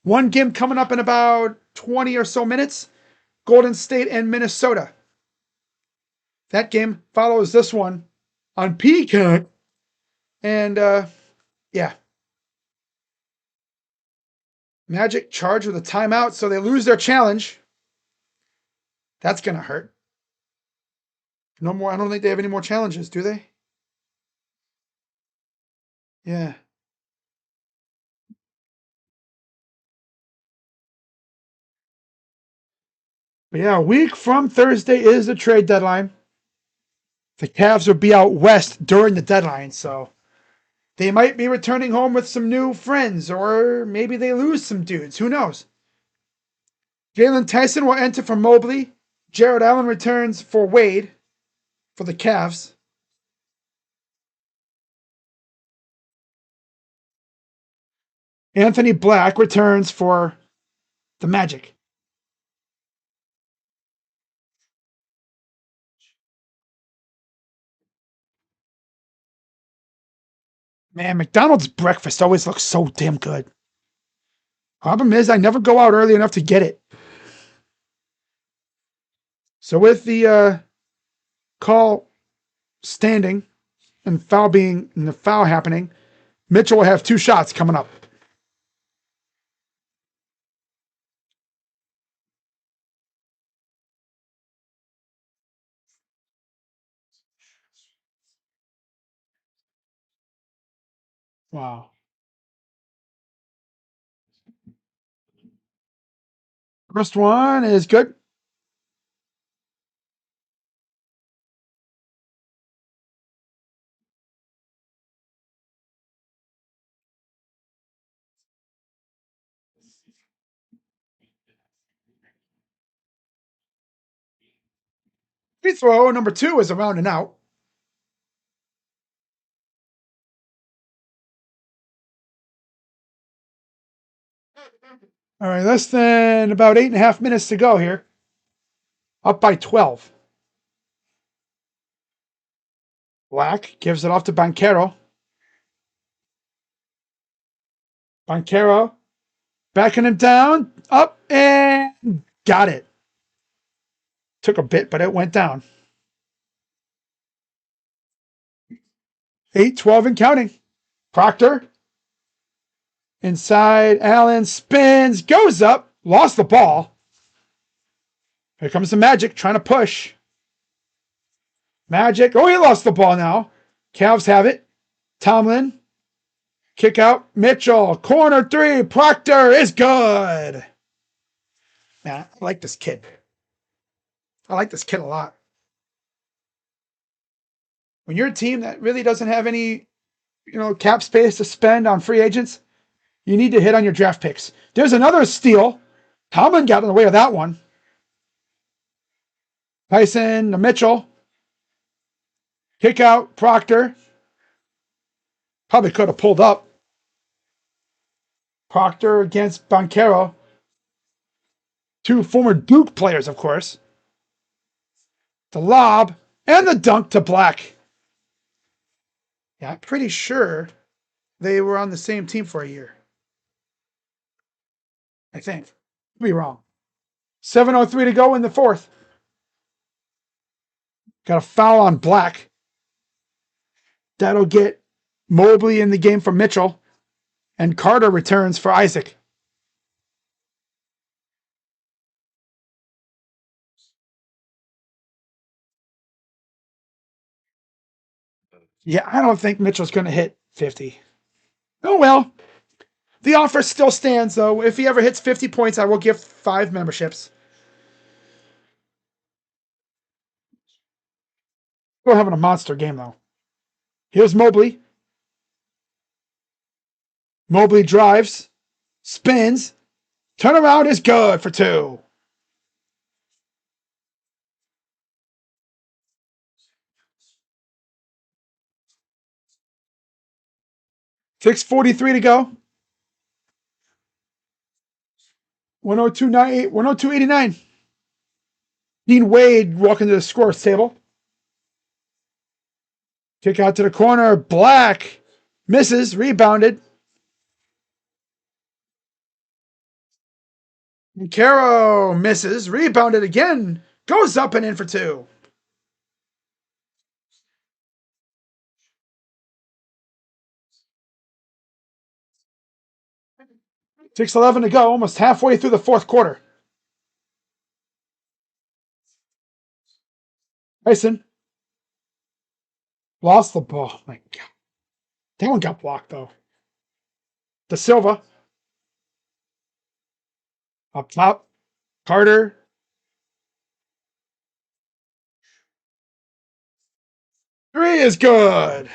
One game coming up in about 20 or so minutes. Golden State and Minnesota. That game follows this one on Peacock. And yeah. Magic charged with a timeout, so they lose their challenge. That's going to hurt. No more. I don't think they have any more challenges, do they? Yeah. But yeah, a week from Thursday is the trade deadline. The Cavs will be out west during the deadline, so they might be returning home with some new friends, or maybe they lose some dudes. Who knows? Jalen Tyson will enter for Mobley. Jared Allen returns for Wade for the Cavs. Anthony Black returns for the Magic. Man, McDonald's breakfast always looks so damn good. Problem is, I never go out early enough to get it. So with the call standing and the foul happening, Mitchell will have 2 shots coming up. Wow. First one is good. Free throw number 2 is around and out. All right, less than about 8.5 minutes to go here. Up by 12. Black gives it off to Banchero. Banchero backing him down, up, and got it. Took a bit, but it went down. 8-12 and counting. Proctor. Inside, Allen spins, goes up, lost the ball. Here comes the Magic trying to push. Magic. Oh, he lost the ball now. Cavs have it. Tomlin. Kick out. Mitchell. Corner 3. Proctor is good. Man, I like this kid. I like this kid a lot. When you're a team that really doesn't have any, cap space to spend on free agents, you need to hit on your draft picks. There's another steal. Tomlin got in the way of that one. Tyson to Mitchell. Kick out. Proctor. Probably could have pulled up. Proctor against Banchero. 2 former Duke players, of course. The lob and the dunk to Black. Yeah, I'm pretty sure they were on the same team for a year. I think. Could be wrong. 7:03 to go in the 4th. Got a foul on Black. That'll get Mobley in the game for Mitchell. And Carter returns for Isaac. Yeah, I don't think Mitchell's going to hit 50. Oh, well. The offer still stands, though. If he ever hits 50 points, I will give 5 memberships. Still having a monster game, though. Here's Mobley. Mobley drives, spins, turnaround is good for two. $6:43 to go. 102.98, 102.89. Dean Wade walking to the scores table. Kick out to the corner. Black misses, rebounded. And Caro misses, rebounded again. Goes up and in for two. 6:11 to go, almost halfway through the fourth quarter. Tyson lost the ball. Oh my God. That one got blocked, though. De Silva up top. Carter. Three is good.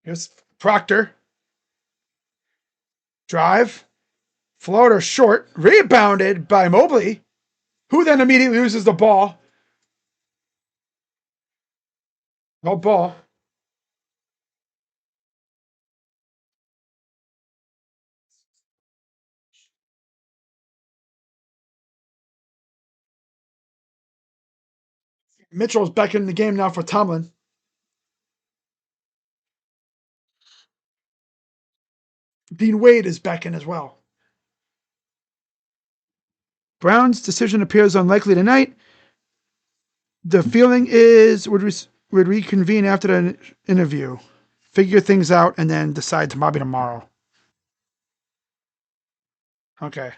Here's Proctor. Drive. Floater short. Rebounded by Mobley, who then immediately loses the ball. No ball. Mitchell's back in the game now for Tomlin. Dean Wade is back in as well. Brown's decision appears unlikely tonight. The feeling is would reconvene after the interview, figure things out, and then decide tomorrow. Okay.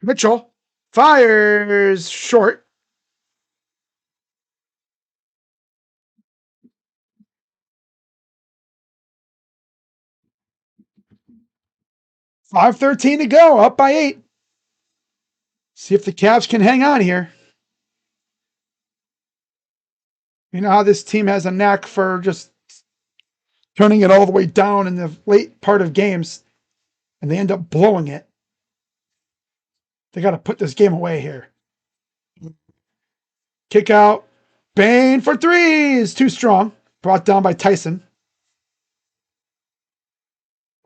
Mitchell fires short. $5:13 to go, up by 8. See if the Cavs can hang on here. You know how this team has a knack for just turning it all the way down in the late part of games, and they end up blowing it. They got to put this game away here. Kick out. Bain for three is too strong. Brought down by Tyson.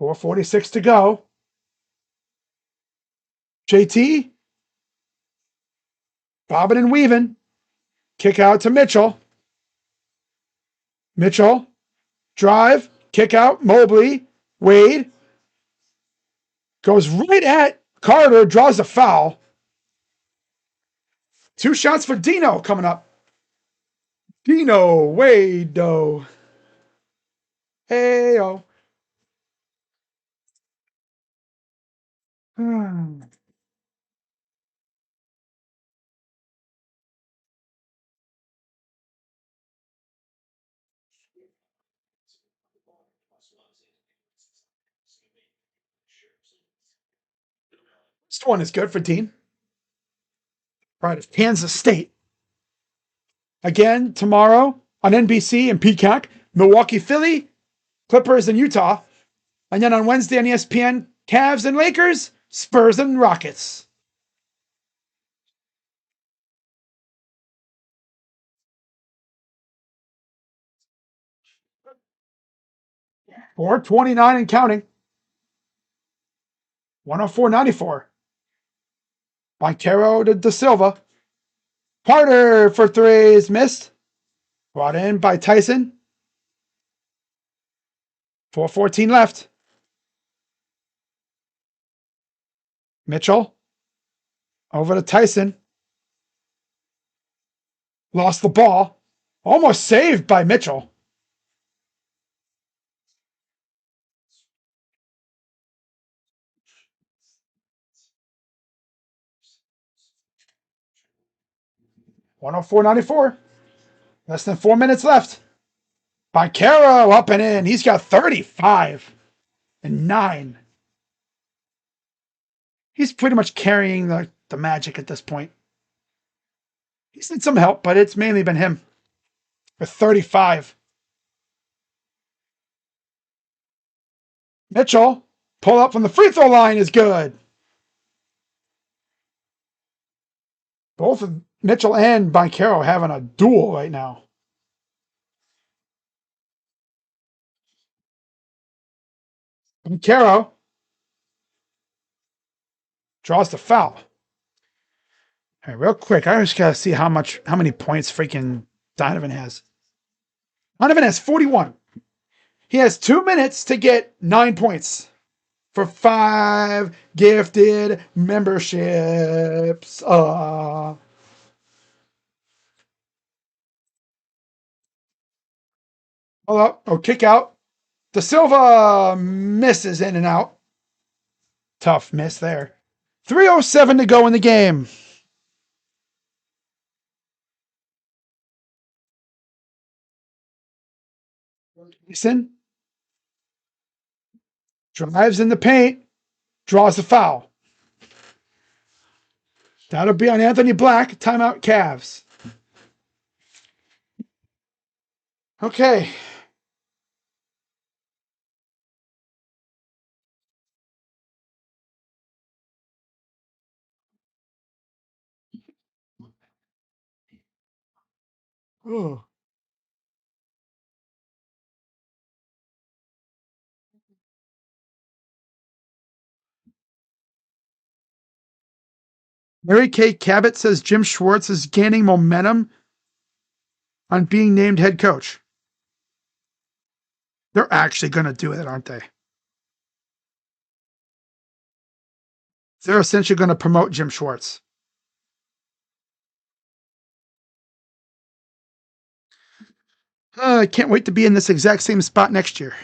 4:46 to go. JT. Bobbing and weaving. Kick out to Mitchell. Mitchell. Drive. Kick out. Mobley. Wade. Goes right at Carter. Draws a foul. 2 shots for Dino coming up. Dino Wade. Hey-o. This one is good for Dean. Pride of Kansas State. Again, tomorrow on NBC and Peacock, Milwaukee, Philly, Clippers, and Utah. And then on Wednesday on ESPN, Cavs and Lakers, Spurs and Rockets. $4:29 and counting. 104.94. Montero to De Silva. Carter for three is missed. Brought in by Tyson. 4:14 left. Mitchell. Over to Tyson. Lost the ball. Almost saved by Mitchell. $104.94. Less than 4 minutes left. Baquero up and in. He's got 35 and 9. He's pretty much carrying the Magic at this point. He's had some help, but it's mainly been him with 35. Mitchell, pull up from the free throw line is good. Both of Mitchell and Baquero having a duel right now. Baquero draws the foul. All right, real quick, I just gotta see how many points freaking Donovan has. Donovan has 41. He has 2 minutes to get 9 points for 5 gifted memberships. Hold up. Oh, kick out. De Silva misses in and out. Tough miss there. 3:07 to go in the game. Mason drives in the paint, draws the foul. That'll be on Anthony Black. Timeout Cavs. Okay. Oh. Mary Kay Cabot says Jim Schwartz is gaining momentum on being named head coach. They're actually going to do it, aren't they? They're essentially going to promote Jim Schwartz. I can't wait to be in this exact same spot next year.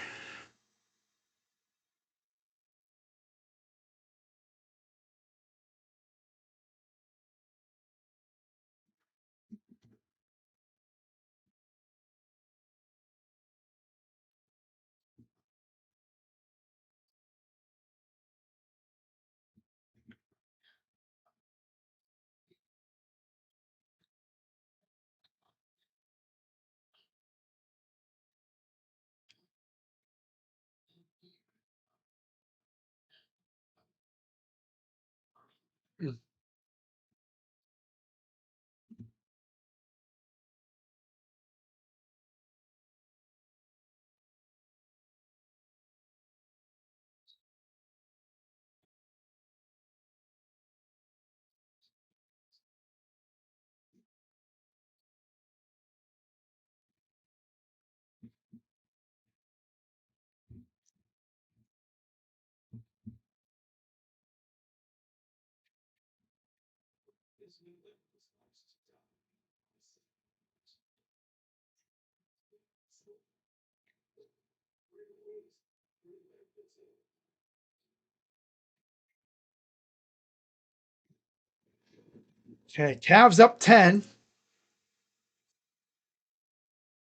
Okay, Cavs up 10.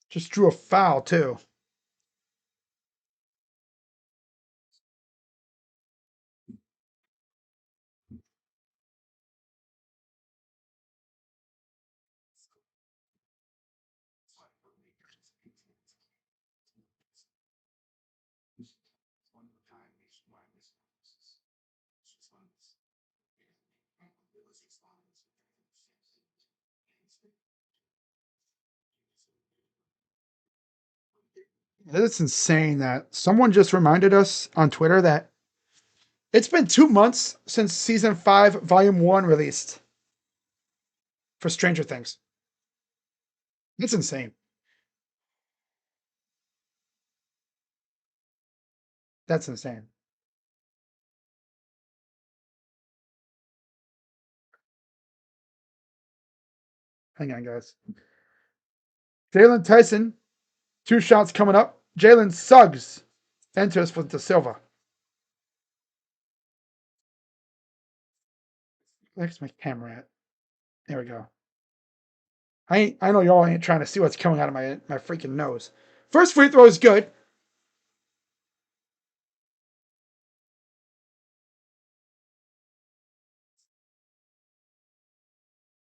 Just drew a foul, too. It's insane that someone just reminded us on Twitter that it's been 2 months since season 5, volume 1 released for Stranger Things. That's insane. That's insane. Hang on, guys. Jalen Tyson, 2 shots coming up. Jalen Suggs enters for De Silva. Where's my camera at? There we go. I know y'all ain't trying to see what's coming out of my freaking nose. First free throw is good.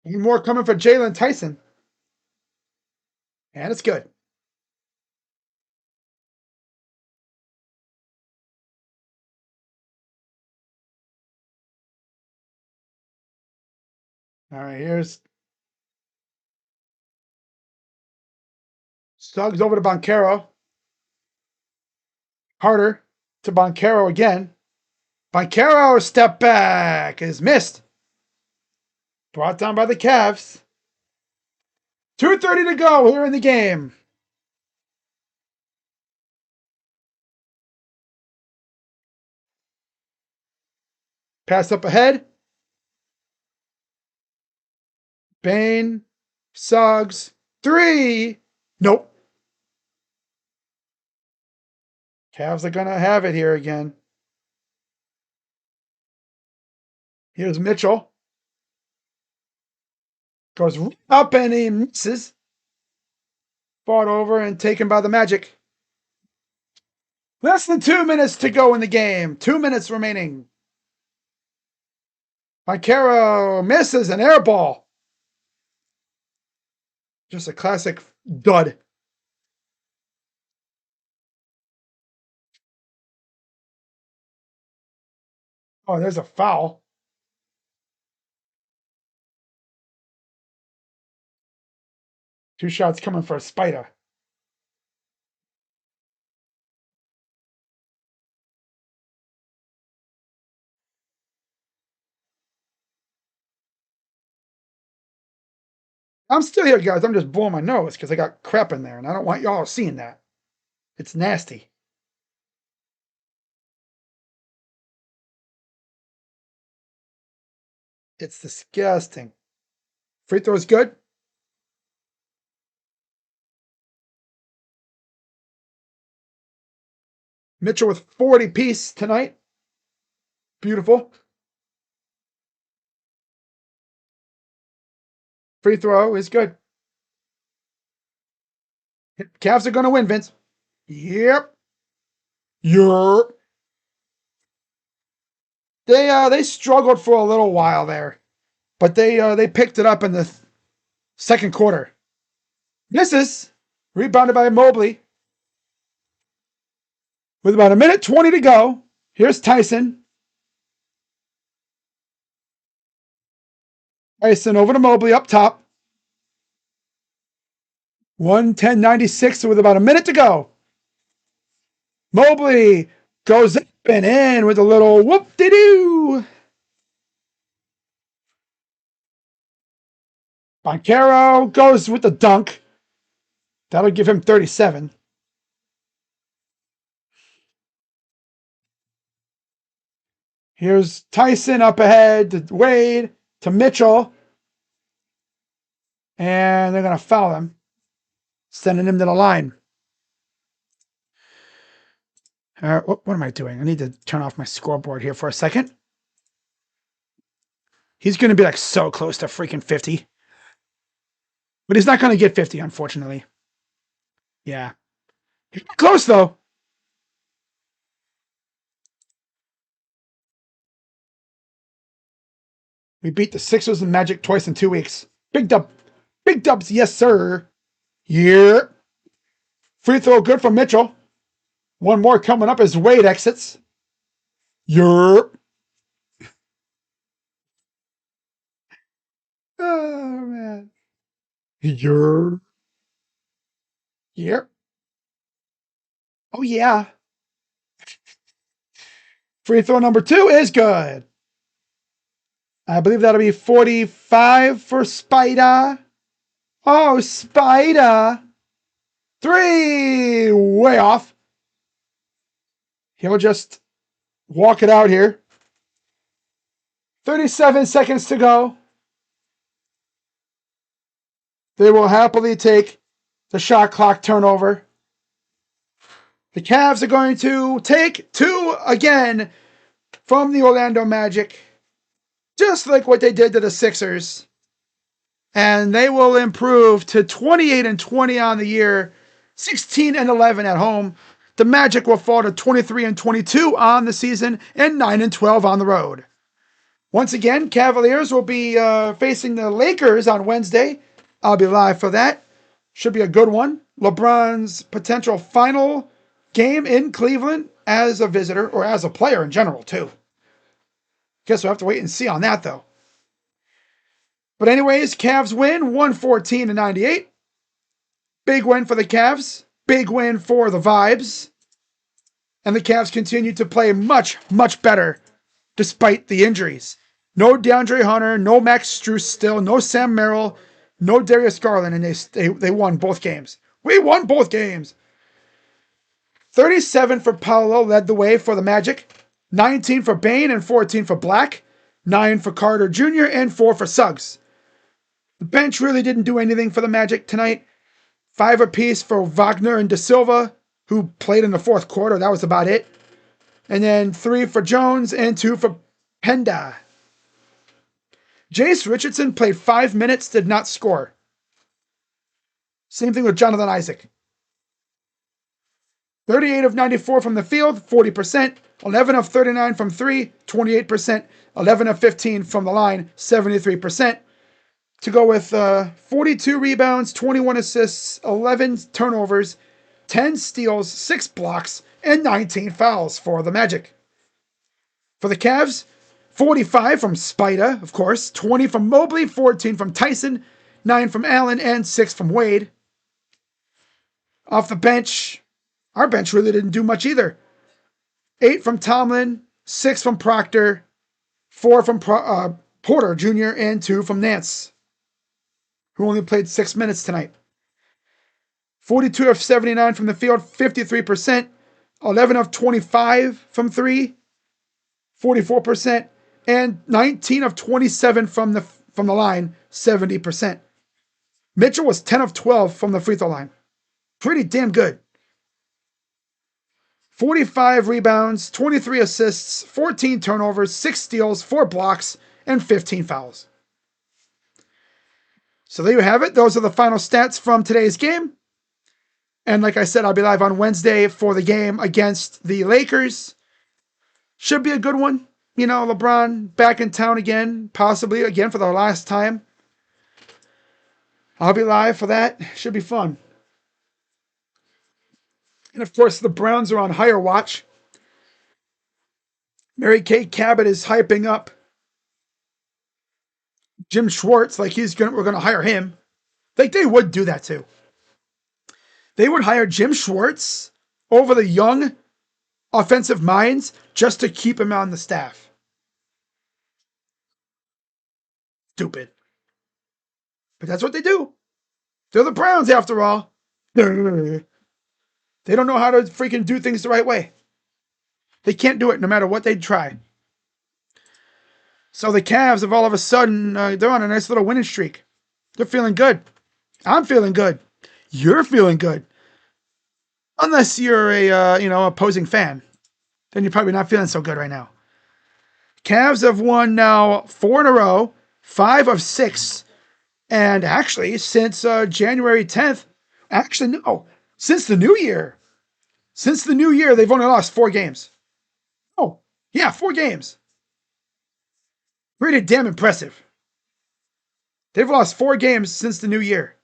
One more coming for Jalen Tyson. And it's good. All right, here's Suggs over to Boncaro. Harder to Boncaro again. Boncaro step back is missed. Brought down by the Cavs. 2:30 to go here in the game. Pass up ahead. Bane. Suggs. 3. Nope. Cavs are going to have it here again. Here's Mitchell. Goes up and he misses. Fought over and taken by the Magic. Less than 2 minutes to go in the game. 2 minutes remaining. Boncaro misses an air ball. Just a classic dud. Oh, there's a foul. Two shots coming for a Spider. I'm still here, guys. I'm just blowing my nose because I got crap in there, and I don't want y'all seeing that. It's nasty. It's disgusting. Free throw is good. Mitchell with 40 piece tonight. Beautiful. Free throw is good. Cavs are going to win, Vince. Yep. Yep. They struggled for a little while there, but they picked it up in the second quarter. Misses. Rebounded by Mobley. With about 1:20 to go. Here's Tyson. Tyson over to Mobley up top. 1:10.96 with about a minute to go. Mobley goes up and in with a little whoop-de-doo. Boncaro goes with the dunk. That'll give him 37. Here's Tyson up ahead to Wade, to Mitchell. And they're going to foul him, sending him to the line. What am I doing? I need to turn off my scoreboard here for a second. He's going to be like so close to freaking 50. But he's not going to get 50, unfortunately. Yeah. He's close, though. We beat the Sixers and Magic twice in 2 weeks. Big dub. Big dubs, yes, sir. Yeah. Free throw good for Mitchell. One more coming up as Wade exits. Yerp. Oh, man. Yerp. Yep. Oh, yeah. Free throw number 2 is good. I believe that'll be 45 for Spider. Oh, Spider. 3. Way off. He'll just walk it out here. 37 seconds to go. They will happily take the shot clock turnover. The Cavs are going to take 2 again from the Orlando Magic, just like what they did to the Sixers. And they will improve to 28-20 on the year 16-11 at home. The Magic will fall to 23-22 on the season and 9-12 on the road. Once again, Cavaliers will be facing the Lakers on Wednesday. I'll be live for that. Should be a good one. LeBron's potential final game in Cleveland as a visitor, or as a player in general, too. Guess we'll have to wait and see on that, though. But anyways, Cavs win 114-98. Big win for the Cavs. Big win for the Vibes. And the Cavs continue to play much, much better despite the injuries. No DeAndre Hunter, no Max Strus still, no Sam Merrill, no Darius Garland, and they won both games. We won both games. 37 for Paolo led the way for the Magic. 19 for Bane and 14 for Black. 9 for Carter Jr. and 4 for Suggs. The bench really didn't do anything for the Magic tonight. 5 apiece for Wagner and Da Silva, who played in the fourth quarter. That was about it. And then 3 for Jones and 2 for Penda. Jace Richardson played 5 minutes, did not score. Same thing with Jonathan Isaac. 38 of 94 from the field, 40%. 11 of 39 from 3, 28%. 11 of 15 from the line, 73%. To go with 42 rebounds, 21 assists, 11 turnovers, 10 steals, 6 blocks, and 19 fouls for the Magic. For the Cavs, 45 from Spida, of course, 20 from Mobley, 14 from Tyson, 9 from Allen, and 6 from Wade. Off the bench, our bench really didn't do much either. 8 from Tomlin, 6 from Proctor, 4 from Porter Jr., and 2 from Nance, who only played 6 minutes tonight. 42 of 79 from the field, 53%. 11 of 25 from 3, 44%. And 19 of 27 from the line, 70%. Mitchell was 10 of 12 from the free throw line. Pretty damn good. 45 rebounds, 23 assists, 14 turnovers, 6 steals, 4 blocks, and 15 fouls. So there you have it. Those are the final stats from today's game. And like I said, I'll be live on Wednesday for the game against the Lakers. Should be a good one. You know, LeBron back in town again, possibly again for the last time. I'll be live for that. Should be fun. And of course, the Browns are on higher watch. Mary Kay Cabot is hyping up Jim Schwartz like we're going to hire him. Like they would do that too. They would hire Jim Schwartz over the young offensive minds just to keep him on the staff. Stupid. But that's what they do. They're the Browns after all. They don't know how to freaking do things the right way. They can't do it no matter what they try. So the Cavs have all of a sudden, they're on a nice little winning streak. They're feeling good. I'm feeling good. You're feeling good. Unless you're a, opposing fan. Then you're probably not feeling so good right now. Cavs have won now 4 in a row, 5 of 6. And actually, since January 10th, since the new year. Since the new year, they've only lost 4 games. Oh, yeah, 4 games. Pretty damn impressive. They've lost 4 games since the new year.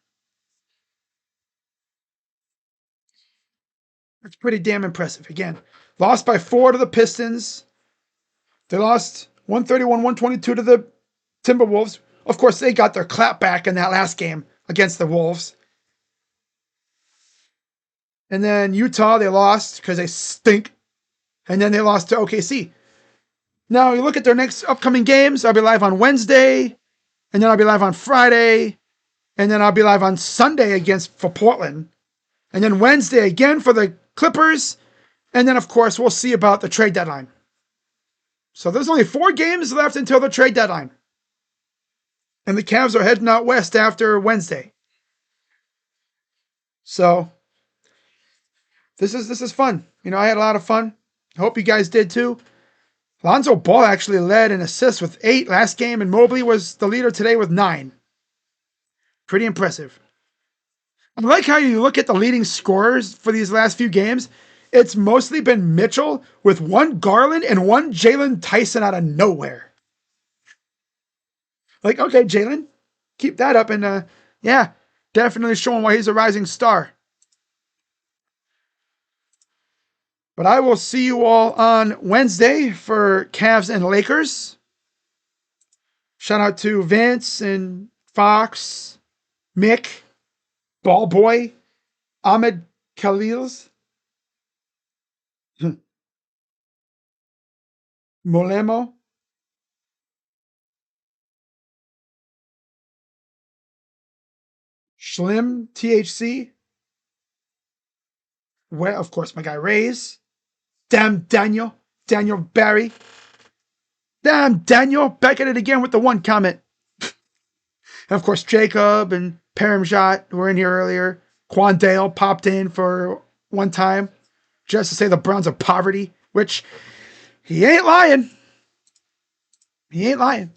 That's pretty damn impressive. Again, lost by 4 to the Pistons. They lost 131-122 to the Timberwolves. Of course, they got their clap back in that last game against the Wolves. And then Utah, they lost because they stink. And then they lost to OKC. Now, you look at their next upcoming games. I'll be live on Wednesday. And then I'll be live on Friday. And then I'll be live on Sunday for Portland. And then Wednesday again for the Clippers. And then, of course, we'll see about the trade deadline. So there's only 4 games left until the trade deadline. And the Cavs are heading out west after Wednesday. So this is fun. I had a lot of fun. I hope you guys did too. Lonzo Ball actually led in assists with 8 last game, and Mobley was the leader today with 9. Pretty impressive. I like how you look at the leading scorers for these last few games. It's mostly been Mitchell with one Garland and one Jalen Tyson out of nowhere. Like, okay, Jalen, keep that up. And yeah, definitely showing why he's a rising star. But I will see you all on Wednesday for Cavs and Lakers. Shout out to Vince and Fox, Mick, Ballboy, Ahmed Khalils, Molemo, Schlim, THC. Well, of course, my guy Rays. Damn Daniel Barry. Damn Daniel, back at it again with the one comment. And of course, Jacob and Paramjot were in here earlier. Quandale popped in for one time just to say the Browns are poverty, which he ain't lying. He ain't lying.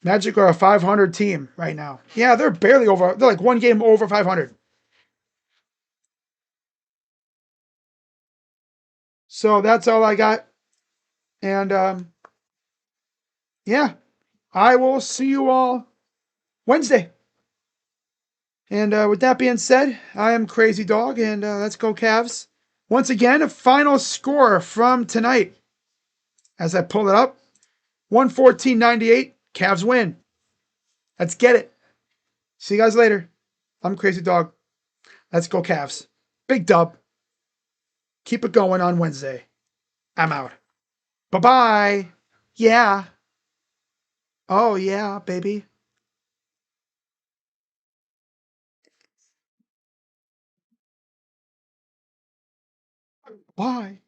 Magic are a 500 team right now. Yeah, they're barely over. They're like one game over 500. So that's all I got. And yeah, I will see you all Wednesday. And with that being said, I am Crazy Dog, and let's go Cavs. Once again, a final score from tonight. As I pull it up, 114.98. Cavs win. Let's get it. See you guys later. I'm Crazy Dog. Let's go Cavs. Big dub. Keep it going on Wednesday. I'm out. Bye-bye. Yeah. Oh, yeah, baby. Bye.